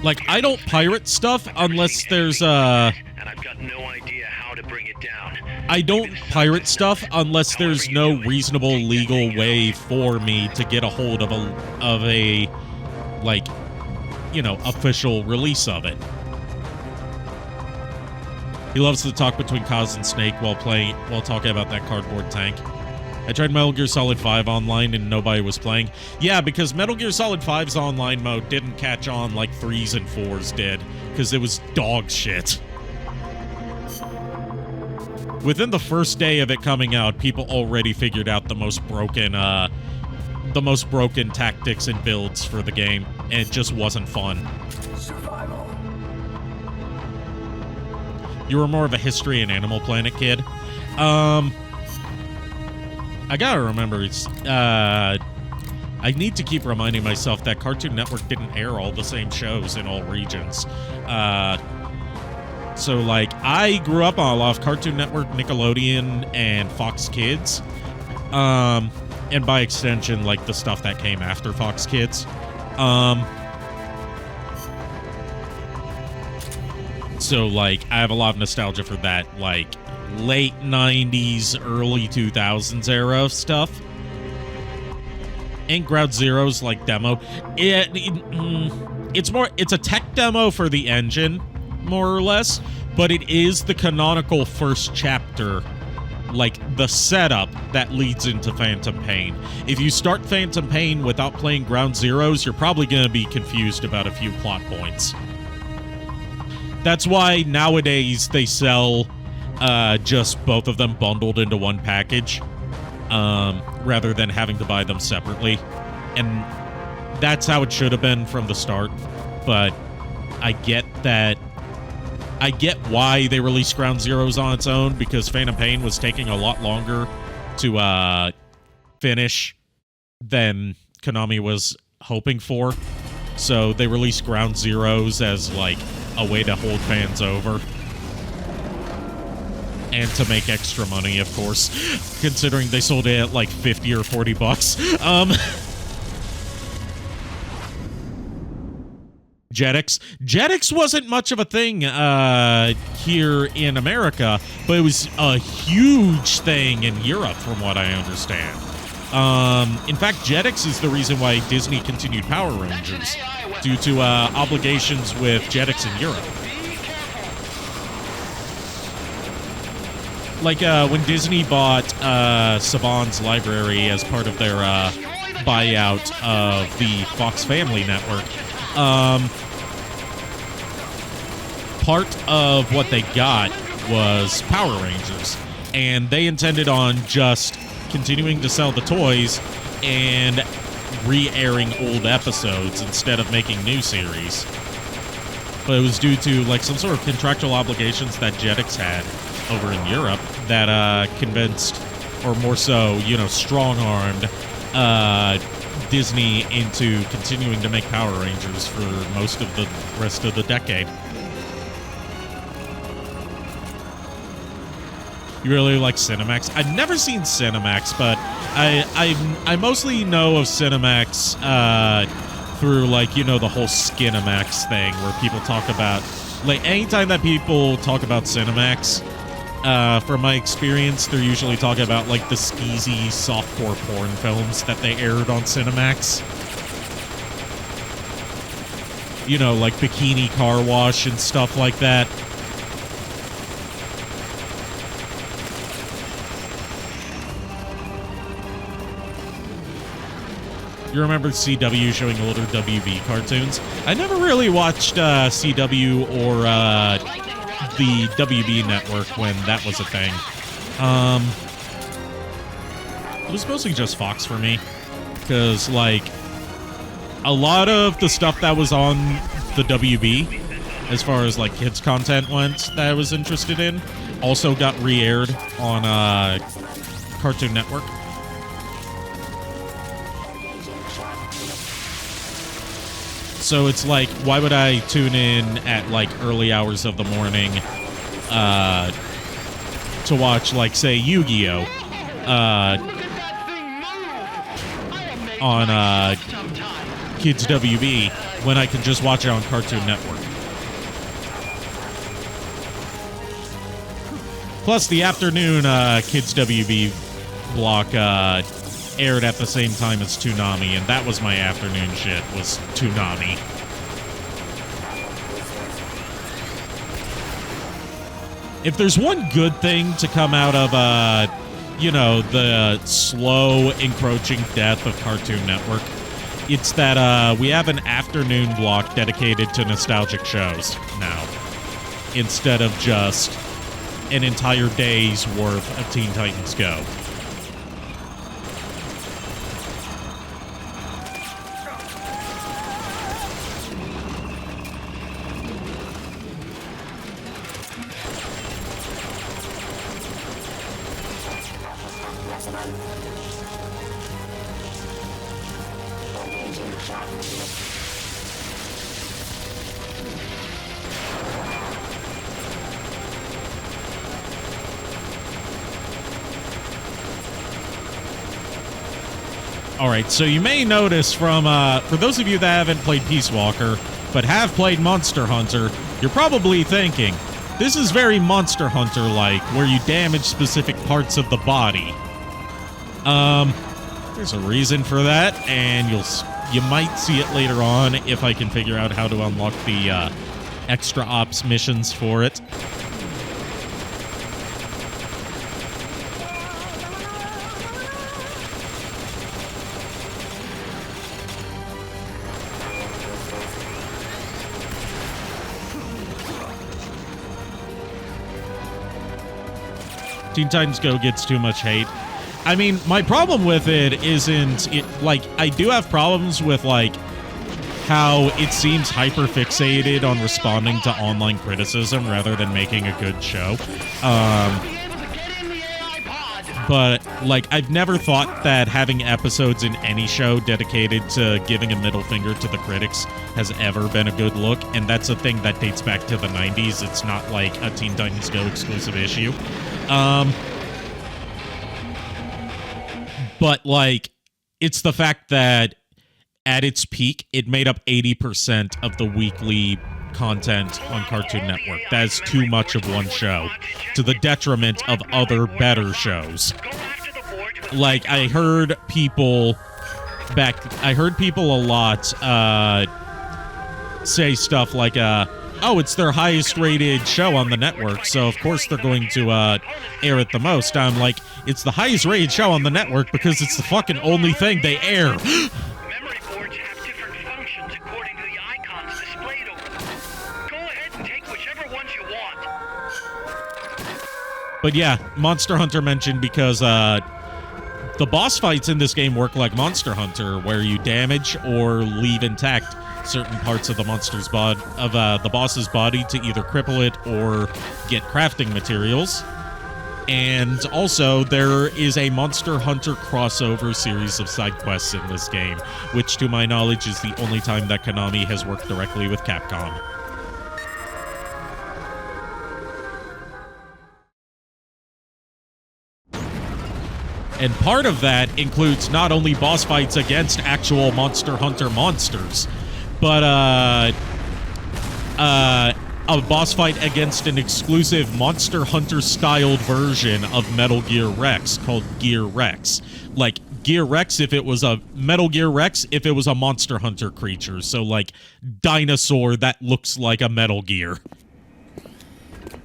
Like, I don't pirate stuff unless there's and I've got no idea how to bring it down. I don't pirate stuff unless there's no reasonable legal way for me to get a hold of a like, you know, official release of it. He loves to talk between Kaz and Snake while talking about that cardboard tank. I tried Metal Gear Solid 5 online and nobody was playing. Yeah, because Metal Gear Solid 5's online mode didn't catch on like 3's and 4's did, because it was dog shit. Within the first day of it coming out, people already figured out the most broken tactics and builds for the game, and it just wasn't fun. Survival. You were more of a History and Animal Planet kid. I gotta remember, I need to keep reminding myself that Cartoon Network didn't air all the same shows in all regions. So, like, I grew up on a lot of Cartoon Network, Nickelodeon, and Fox Kids. And by extension, like, the stuff that came after Fox Kids. So, like, I have a lot of nostalgia for that, like, late 90s, early 2000s era stuff. And Ground Zero's, like, demo. It's a tech demo for the engine, more or less, but it is the canonical first chapter, like, the setup that leads into Phantom Pain. If you start Phantom Pain without playing Ground Zeroes, you're probably going to be confused about a few plot points. That's why nowadays they sell just both of them bundled into one package, rather than having to buy them separately. And that's how it should have been from the start. But I get that. I get why they released Ground Zeroes on its own, because Phantom Pain was taking a lot longer to finish than Konami was hoping for. So they released Ground Zeroes as, like, a way to hold fans over. And to make extra money, of course, considering they sold it at like 50 or 40 bucks. Jetix wasn't much of a thing here in America, but it was a huge thing in Europe, from what I understand. In fact, Jetix is the reason why Disney continued Power Rangers, due to obligations with Jetix in Europe. Like, when Disney bought Saban's library as part of their buyout of the Fox Family Network, part of what they got was Power Rangers, and they intended on just continuing to sell the toys and re-airing old episodes instead of making new series. But it was due to, like, some sort of contractual obligations that Jetix had over in Europe that convinced, or more so, you know, strong-armed Disney into continuing to make Power Rangers for most of the rest of the decade. You really like Cinemax? I've never seen Cinemax, but I mostly know of Cinemax through, like, you know, the whole Skinemax thing, where people talk about, like, anytime that people talk about Cinemax, from my experience, they're usually talking about, like, the skeezy softcore porn films that they aired on Cinemax. You know, like Bikini Car Wash and stuff like that. You remember CW showing older WB cartoons? I never really watched CW or the WB network when that was a thing. It was mostly just Fox for me, because, like, a lot of the stuff that was on the WB, as far as, like, kids content went, that I was interested in, also got re-aired on Cartoon Network. So it's like, why would I tune in at, like, early hours of the morning to watch, like, say, Yu-Gi-Oh! On Kids WB when I can just watch it on Cartoon Network? Plus, the afternoon Kids WB block aired at the same time as Toonami, and that was my afternoon shit, was Toonami. If there's one good thing to come out of you know, the slow encroaching death of Cartoon Network. It's that we have an afternoon block dedicated to nostalgic shows now, instead of just an entire day's worth of Teen Titans Go. Alright, so you may notice from, for those of you that haven't played Peace Walker, but have played Monster Hunter, you're probably thinking, this is very Monster Hunter-like, where you damage specific parts of the body. There's a reason for that, and you might see it later on if I can figure out how to unlock the, extra ops missions for it. Teen Titans Go gets too much hate. I mean, my problem with it isn't it like I do have problems with like how it seems hyper fixated on responding to online criticism rather than making a good show. But like I've never thought that having episodes in any show dedicated to giving a middle finger to the critics has ever been a good look, and that's a thing that dates back to the 90s. It's not like a Teen Titans Go exclusive issue. But like it's the fact that at its peak it made up 80% of the weekly content on Cartoon Network. That is too much of one show to the detriment of other better shows. Like I heard people a lot say stuff like oh, it's their highest rated show on the network, so of course they're going to air it the most. I'm like, it's the highest rated show on the network because it's the fucking only thing they air. Memory boards have different functions according to the icons displayed over them. Go ahead and take whichever ones you want. But yeah, Monster Hunter mentioned because the boss fights in this game work like Monster Hunter, where you damage or leave intact certain parts of the monster's body, of the boss's body, to either cripple it or get crafting materials. And also, there is a Monster Hunter crossover series of side quests in this game, which to my knowledge is the only time that Konami has worked directly with Capcom. And part of that includes not only boss fights against actual Monster Hunter monsters, but a boss fight against an exclusive Monster Hunter-styled version of Metal Gear Rex called Gear Rex. Like, Gear Rex if it was a Metal Gear Rex if it was a Monster Hunter creature. So, like, dinosaur that looks like a Metal Gear.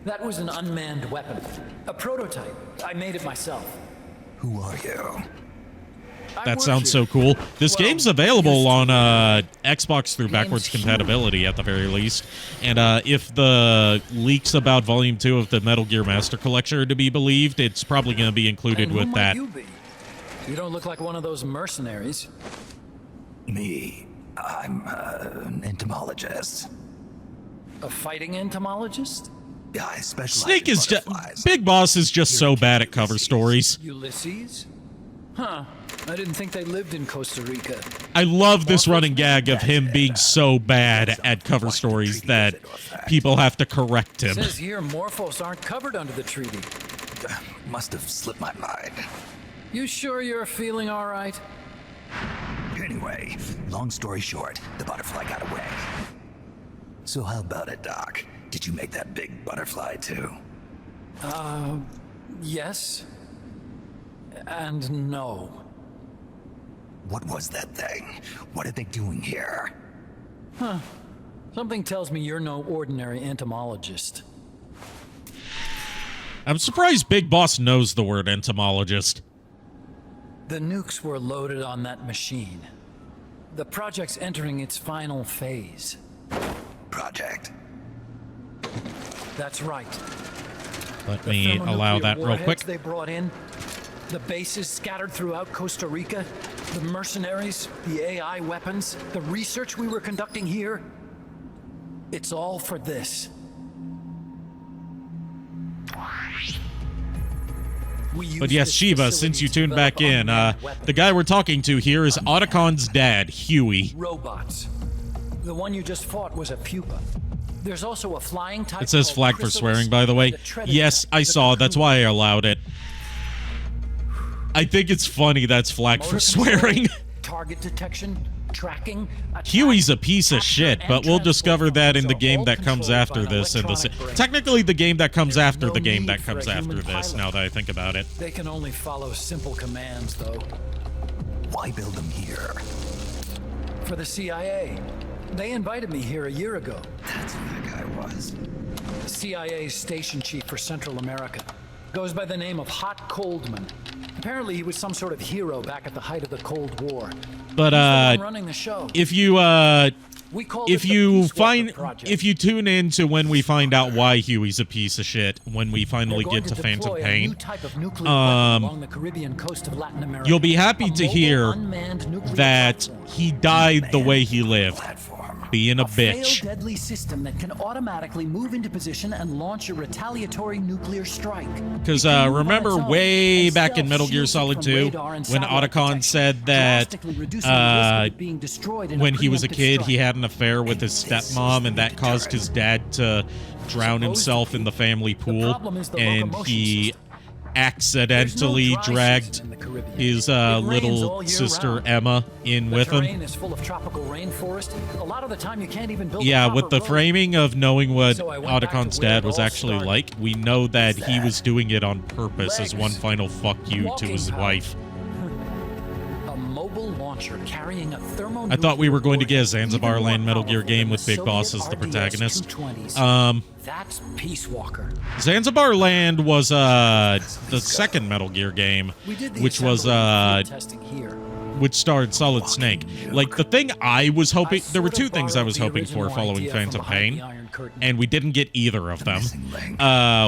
That was an unmanned weapon. A prototype. I made it myself. Who are you? That sounds so cool. This game's available on Xbox through backwards compatibility at the very least. And if the leaks about Volume 2 of the Metal Gear Master Collection are to be believed, it's probably going to be included with that. You be? You don't look like one of those mercenaries. Me. I'm an entomologist. A fighting entomologist? Yeah, I specialize Snake in is just... butterflies. Big Boss is just so bad at cover stories. Ulysses? Huh. I didn't think they lived in Costa Rica. I love this running gag of him being so bad at cover stories that people have to correct him. It says here Morphos aren't covered under the treaty. Must have slipped my mind. You sure you're feeling all right? Anyway, long story short, the butterfly got away. So how about it, Doc? Did you make that big butterfly too? Yes. And no. What was that thing? What are they doing here? Huh. Something tells me you're no ordinary entomologist. I'm surprised Big Boss knows the word entomologist. The nukes were loaded on that machine. The project's entering its final phase. Project? That's right. Let me allow that real quick. They brought in, the bases scattered throughout Costa Rica, the mercenaries, the AI weapons, the research we were conducting here. It's all for this. But yes, Shiva, since you tuned back in, the guy we're talking to here is Otacon's dad, Huey. Robots. The one you just fought was a pupa. There's also a flying type. It says flag for swearing, by the way. Yes, I saw. That's why I allowed it. I think it's funny that's flag for swearing. Target detection, tracking. Huey's a piece of shit, but we'll discover that in the game that comes after this. Technically, the game that comes after the game that comes after this, now that I think about it. They can only follow simple commands, though. Why build them here? For the CIA. They invited me here a year ago. That's who that guy was. CIA's station chief for Central America. Goes by the name of Hot Coldman. Apparently he was some sort of hero back at the height of the Cold War. But running the show. if you tune in to when we find out why Huey's a piece of shit, when we finally get to Phantom Pain, you'll be happy to hear that he died the way he lived, being a bitch. Deadly system that can automatically move into position and launch a retaliatory nuclear strike. Because remember way back in Metal Gear Solid 2 when Otacon said that when he was a kid he had an affair with his stepmom and that caused his dad to drown himself in the family pool, and he accidentally dragged his little sister Emma in with him. Yeah, with the framing of knowing what Otacon's dad was actually like, we know that he was doing it on purpose as one final fuck you to his wife. I thought we were going to get a Zanzibar Land Metal Gear game with Big Boss as the protagonist. That's Peace Walker. Zanzibar Land was the second Metal Gear game, which starred Solid Snake. Like, the thing I was hoping, there were two things I was hoping for following Phantom Pain, and we didn't get either of them.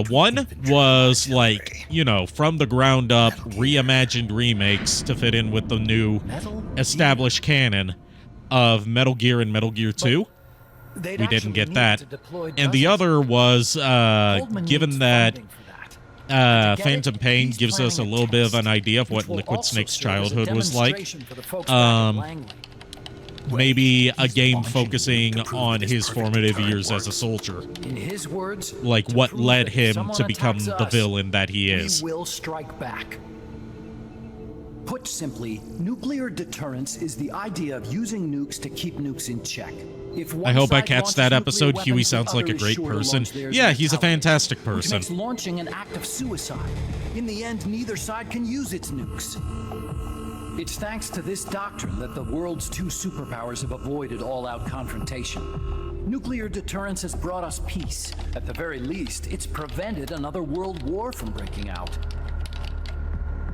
One was, like, you know, from the ground up, reimagined remakes to fit in with the new established canon of Metal Gear and Metal Gear 2. We didn't get that. And the other was, given that Phantom Pain gives us a little bit of an idea of what Liquid Snake's childhood was like, maybe a game focusing on his formative years as a soldier. Like what led him to become the villain that he is. We will strike back. Put simply, nuclear deterrence is the idea of using nukes to keep nukes in check. I hope I catch that episode. Huey sounds like a great person. Yeah, he's a fantastic person. Which makes launching an act of suicide. In the end, neither side can use its nukes. It's thanks to this doctrine that the world's two superpowers have avoided all-out confrontation. Nuclear deterrence has brought us peace. At the very least, it's prevented another world war from breaking out.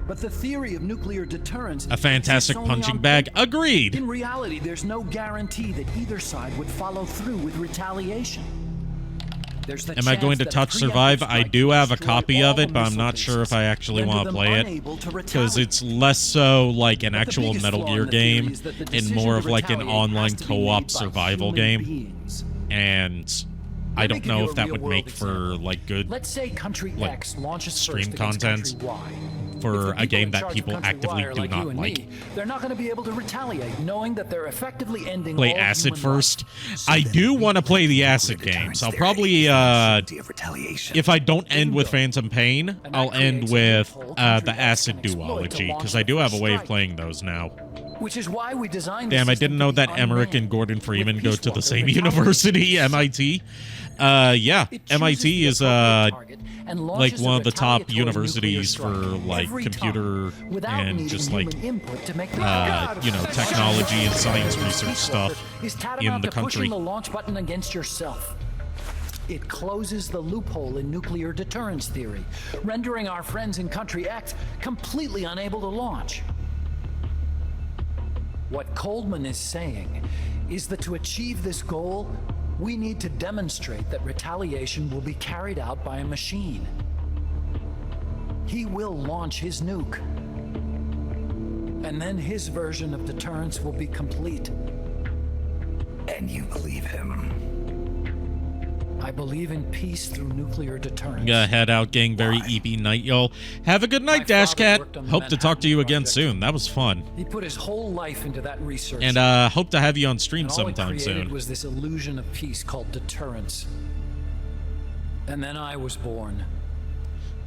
But the theory of nuclear deterrence... A fantastic punching bag. Agreed! In reality, there's no guarantee that either side would follow through with retaliation. Am I going to touch Survive? I do have a copy of it, but I'm not sure if I actually want to play it. Because it's less so like an actual Metal Gear game and more of like an online co-op survival game. And I don't know if that would make for like good Let's say country X launches stream content for a game that people actively do not like. They're not going to be able to retaliate, knowing that they're effectively ending. Play Acid first. I do want to play the Acid games. I'll probably, if I don't end with Phantom Pain, I'll end with the Acid duology, because I do have a way of playing those now. Which is why we designed. Damn, I didn't know that Emmerich and Gordon Freeman go to the same university, MIT. Yeah, MIT is like one of the top universities for like computer and just like you know, technology and science research stuff in the country. The launch button against yourself. It closes the loophole in nuclear deterrence theory, rendering our friends in Country X completely unable to launch. What Coleman is saying is that to achieve this goal, we need to demonstrate that retaliation will be carried out by a machine. He will launch his nuke, and then his version of deterrence will be complete. And you believe him? I believe in peace through nuclear deterrence. Gonna head out, gang. Very EP night, y'all. Have a good night, Dash Cat. Hope to talk to you again soon. That was fun. He put his whole life into that research. And hope to have you on stream and sometime all it created soon. Was this illusion of peace called deterrence. And then I was born.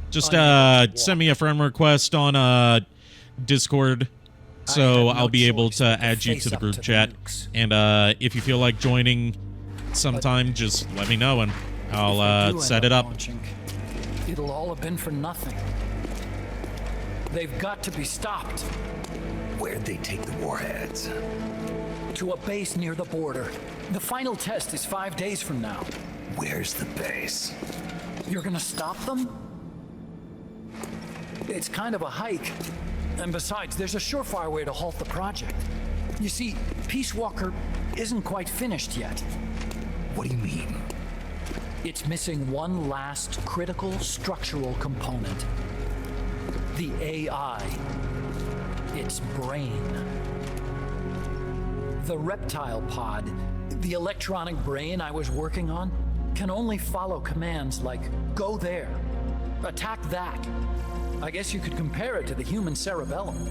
Just send me a friend request on Discord, so I'll be able to add you to the group chat. And if you feel like joining sometime, just let me know and I'll set it up. It'll all have been for nothing. They've got to be stopped. Where'd they take the warheads? To a base near the border. The final test is 5 days from now. Where's the base? You're gonna stop them? It's kind of a hike. And besides, there's a surefire way to halt the project. You see, Peace Walker isn't quite finished yet. What do you mean? It's missing one last critical structural component. The AI. Its brain. The reptile pod, the electronic brain I was working on, can only follow commands like, go there, attack that. I guess you could compare it to the human cerebellum.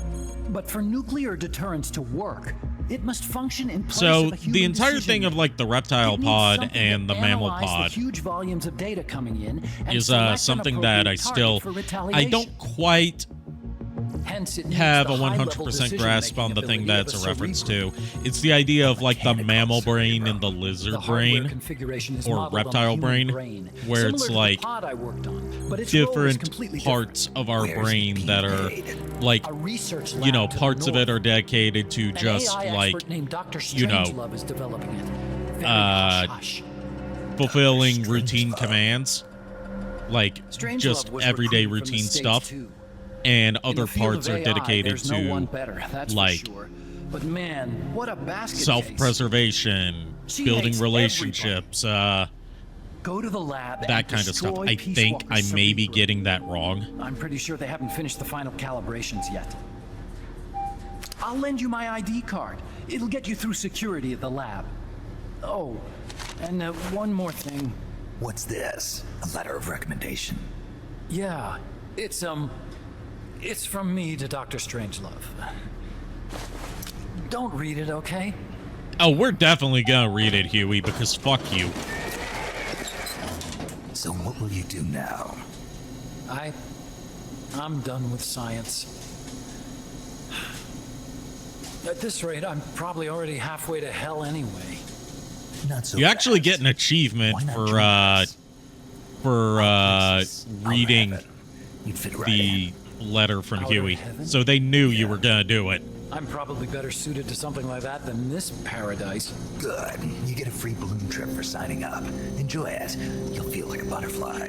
But for nuclear deterrence to work, it must function in place So of a human the entire decision thing of like the reptile pod and the mammal pod the huge volumes of data coming in and is select an something that I appropriate still target for I retaliation. don't quite Hence, it needs have a the high-level 100% grasp on the thing decision-making that's ability a of reference cerebral. to. It's the idea of like the mammal brain and the lizard The hardware brain configuration is or modeled on the reptile human brain, where it's similar to the like pod I worked on, but its role is different completely parts of our Where's brain Pete that are made? like, A research you know, lab to the parts of it north. are dedicated to An just AI like expert named Dr. you know, Strangelove is developing it. Very hush-hush. fulfilling routine commands, like Strangelove just was everyday recruited from the routine States, stuff. too. And In other the field parts of are AI, dedicated there's no one to better, that's like for sure. But man, what a basket case. self-preservation, She building hates relationships, Go to the lab that and kind of stuff. destroy I Peace think Walker's I may be cerebrum. getting that wrong. I'm pretty sure they haven't finished the final calibrations yet. I'll lend you my ID card. It'll get you through security at the lab. Oh, and one more thing. What's this? A letter of recommendation? Yeah, it's from me to Dr. Strangelove. Don't read it, okay? Oh, we're definitely gonna read it, Huey, because fuck you. So what will you do now? I'm done with science. At this rate, I'm probably already halfway to hell anyway. Not so You actually fast. get an achievement Why not for join us? reading You'd fit right the letter from Outer Huey. heaven? So they knew you were gonna do it. I'm probably better suited to something like that than this paradise. Good. You get a free balloon trip for signing up. Enjoy it. You'll feel like a butterfly.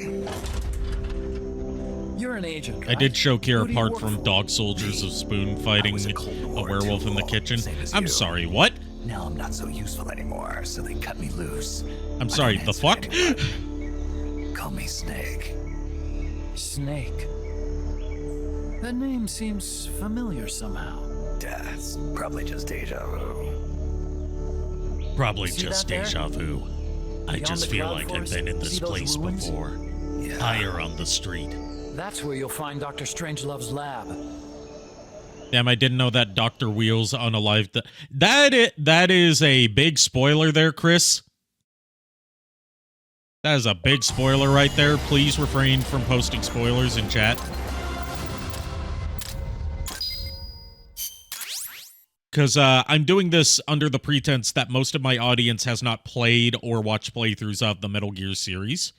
You're an agent, I right? did show Kira Who do you apart work from for? dog soldiers of spoon fighting was a Cold a War werewolf in the tool, kitchen. same as I'm you. sorry, what? Now I'm not so useful anymore, so they cut me loose. I'm I sorry, don't the answer fuck? anyone. Call me Snake. Snake. That name seems familiar somehow. Death. Probably just deja vu. Probably See just that there? deja vu. I Beyond just the feel cloud like I've forest? been in this See those place ruins? before. Yeah. Higher on the street. That's where you'll find Dr. Strangelove's lab. Damn, I didn't know that Dr. Wheels unalived that is a big spoiler there, Chris. That is a big spoiler right there. Please refrain from posting spoilers in chat. Because I'm doing this under the pretense that most of my audience has not played or watched playthroughs of the Metal Gear series.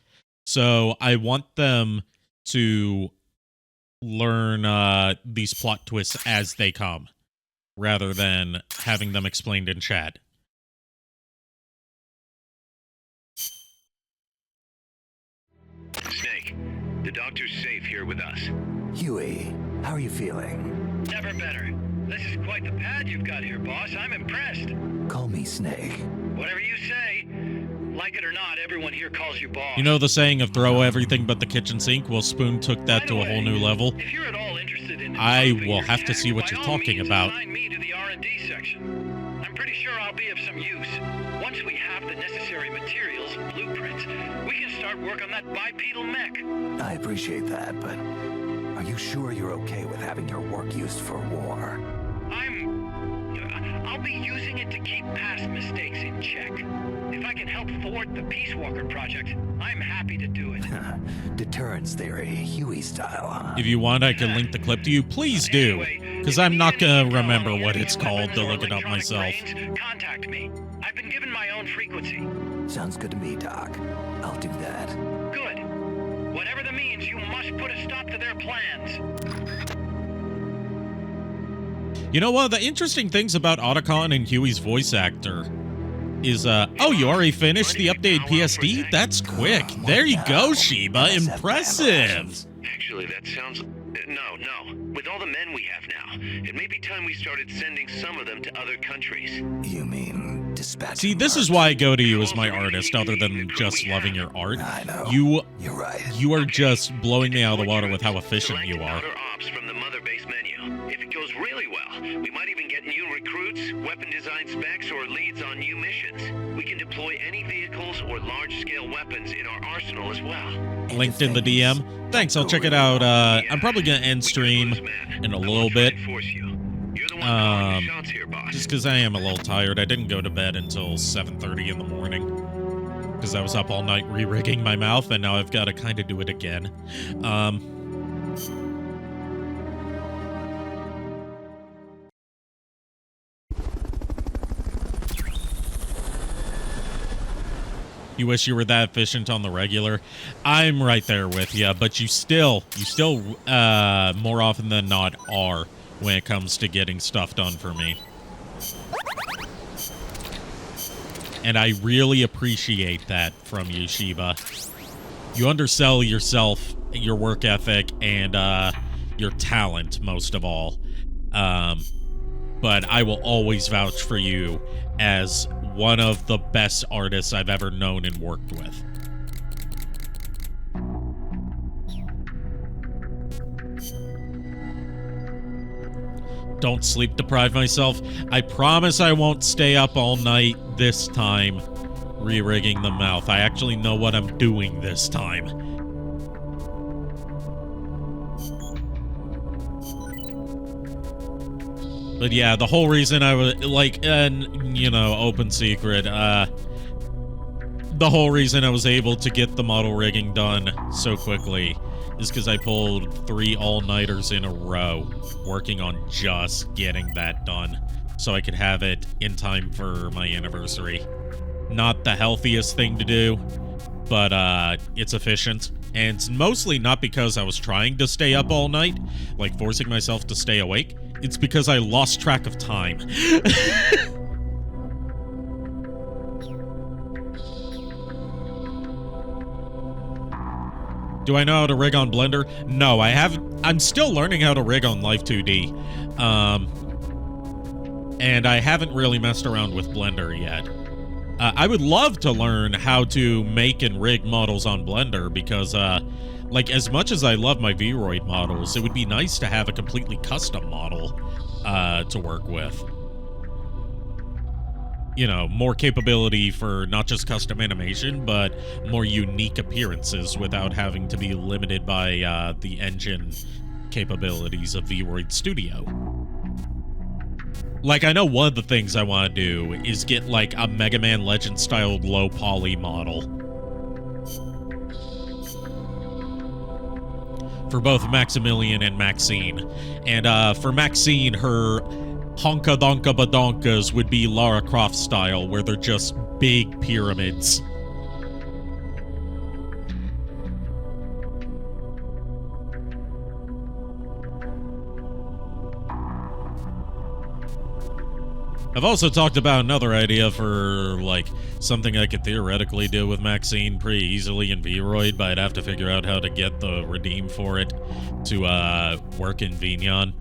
So I want them to learn these plot twists as they come, rather than having them explained in chat. The doctor's safe here with us. Huey, how are you feeling? Never better. This is quite the pad you've got here, boss. I'm impressed. Call me Snake. Whatever you say. Like it or not, everyone here calls you boss. You know the saying of throw everything but the kitchen sink? Well, Spoon took that to a whole new level. If you're at all interested in I will have to see what you're talking about. Assign me to the R&D section. I'm pretty sure I'll be of some use. Once we have the necessary materials and blueprints, we can start work on that bipedal mech. I appreciate that, but are you sure you're okay with having your work used for war? I'll be using it to keep past mistakes in check. If I can help thwart the Peace Walker project, I'm happy to do it. Deterrence theory, Huey style, huh? If you want, I can link the clip to you. Please do, because I'm not going to remember what it's called to look it up myself. Contact me. I've been given my own frequency. Sounds good to me, Doc. I'll do that. Good. Whatever the means, you must put a stop to their plans. You know, one of the interesting things about Otacon and Huey's voice actor is, oh, you already finished the updated PSD? That's quick. There you go, Sheba. Impressive. Actually, that sounds... No. With all the men we have now, it may be time we started sending some of them to other countries. You mean dispatching? See, this is why I go to you as my artist, other than just loving your art. I know. You're right. You are just blowing me out of the water with how efficient you are. Ops from the mother base menu. If it goes really well, we might even get new recruits, weapon design specs, or leads on new missions. We can deploy any vehicles or large-scale weapons in our arsenal as well. Linked in the DM. Thanks, I'll check it out. I'm probably gonna end stream in a little bit. Just because I am a little tired. I didn't go to bed until 7:30 in the morning. Because I was up all night re-rigging my mouth, and now I've got to kind of do it again. You wish you were that efficient on the regular. I'm right there with you, but you still more often than not are when it comes to getting stuff done for me. And I really appreciate that from you, Sheba. You undersell yourself, your work ethic, and your talent, most of all. But I will always vouch for you as one of the best artists I've ever known and worked with. Don't sleep deprive myself. I promise I won't stay up all night this time re-rigging the mouth. I actually know what I'm doing this time. But yeah, the whole reason I was, like, you know, open secret, the whole reason I was able to get the model rigging done so quickly is because I pulled 3 all-nighters in a row working on just getting that done so I could have it in time for my anniversary. Not the healthiest thing to do, but it's efficient. And it's mostly not because I was trying to stay up all night, like forcing myself to stay awake. It's because I lost track of time. Do I know how to rig on Blender? No, I haven't. I'm still learning how to rig on Live 2D. And I haven't really messed around with Blender yet. I would love to learn how to make and rig models on Blender because, like, as much as I love my Vroid models, it would be nice to have a completely custom model to work with. You know, more capability for not just custom animation, but more unique appearances without having to be limited by the engine capabilities of Vroid Studio. Like, I know one of the things I want to do is get, like, a Mega Man Legend-styled low-poly model. For both Maximilian and Maxine. And, for Maxine, her Honka Donka Badonkas would be Lara Croft style, where they're just big pyramids. I've also talked about another idea for, like, something I could theoretically do with Maxine pretty easily in Vroid, but I'd have to figure out how to get the redeem for it to work in Vignon.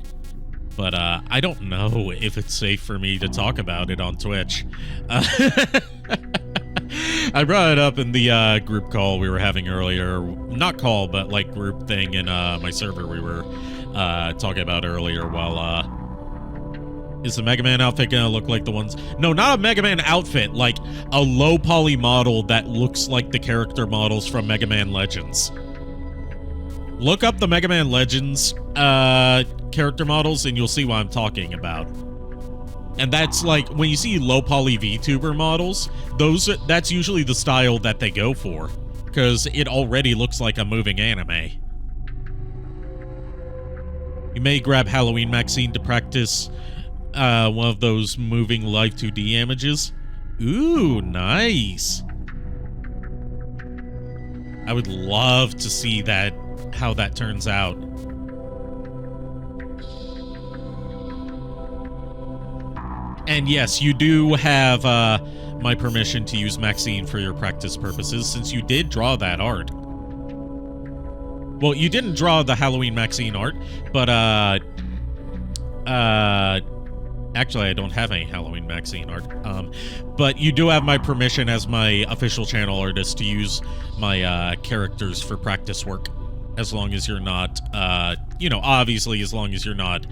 But I don't know if it's safe for me to talk about it on Twitch. I brought it up in the group call we were having earlier. Not call, but like group thing in my server we were talking about earlier while... Is the Mega Man outfit gonna look like the ones... No, not a Mega Man outfit, like a low poly model that looks like the character models from Mega Man Legends. Look up the Mega Man Legends character models and you'll see what I'm talking about. And that's like, when you see low poly VTuber models, that's usually the style that they go for, because it already looks like a moving anime. You may grab Halloween Maxine to practice one of those moving live 2D images. Ooh, nice. I would love to see that, how that turns out. And yes, you do have my permission to use Maxine for your practice purposes, since you did draw that art. Well, you didn't draw the Halloween Maxine art, but actually, I don't have any Halloween Maxine art. But you do have my permission as my official channel artist to use my characters for practice work. As long as you're not, you know, obviously, as long as you're not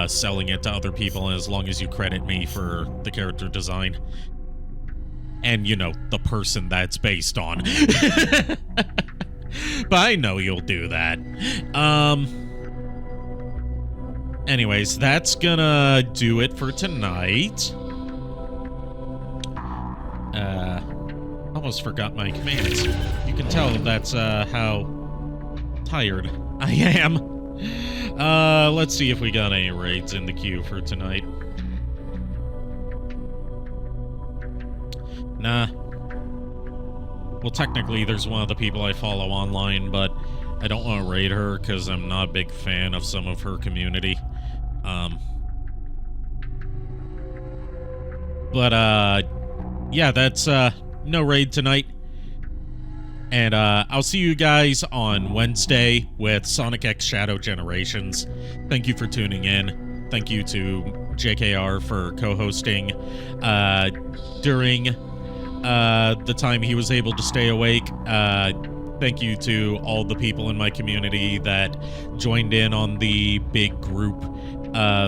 selling it to other people, and as long as you credit me for the character design. And, you know, the person that's based on. But I know you'll do that. Anyways, that's gonna do it for tonight. Almost forgot my commands. You can tell that's how tired I am. Let's see if we got any raids in the queue for tonight. Nah. Well, technically, there's one of the people I follow online, but I don't want to raid her because I'm not a big fan of some of her community. Yeah, that's no raid tonight. And I'll see you guys on Wednesday with Sonic X Shadow Generations. Thank you for tuning in. Thank you to JKR for co-hosting during the time he was able to stay awake. Thank you to all the people in my community that joined in on the big group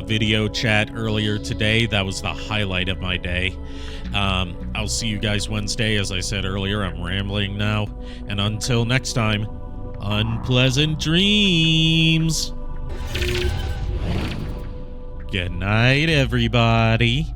video chat earlier today. That was the highlight of my day. I'll see you guys Wednesday. As I said earlier, I'm rambling now. And until next time, unpleasant dreams. Good night, everybody.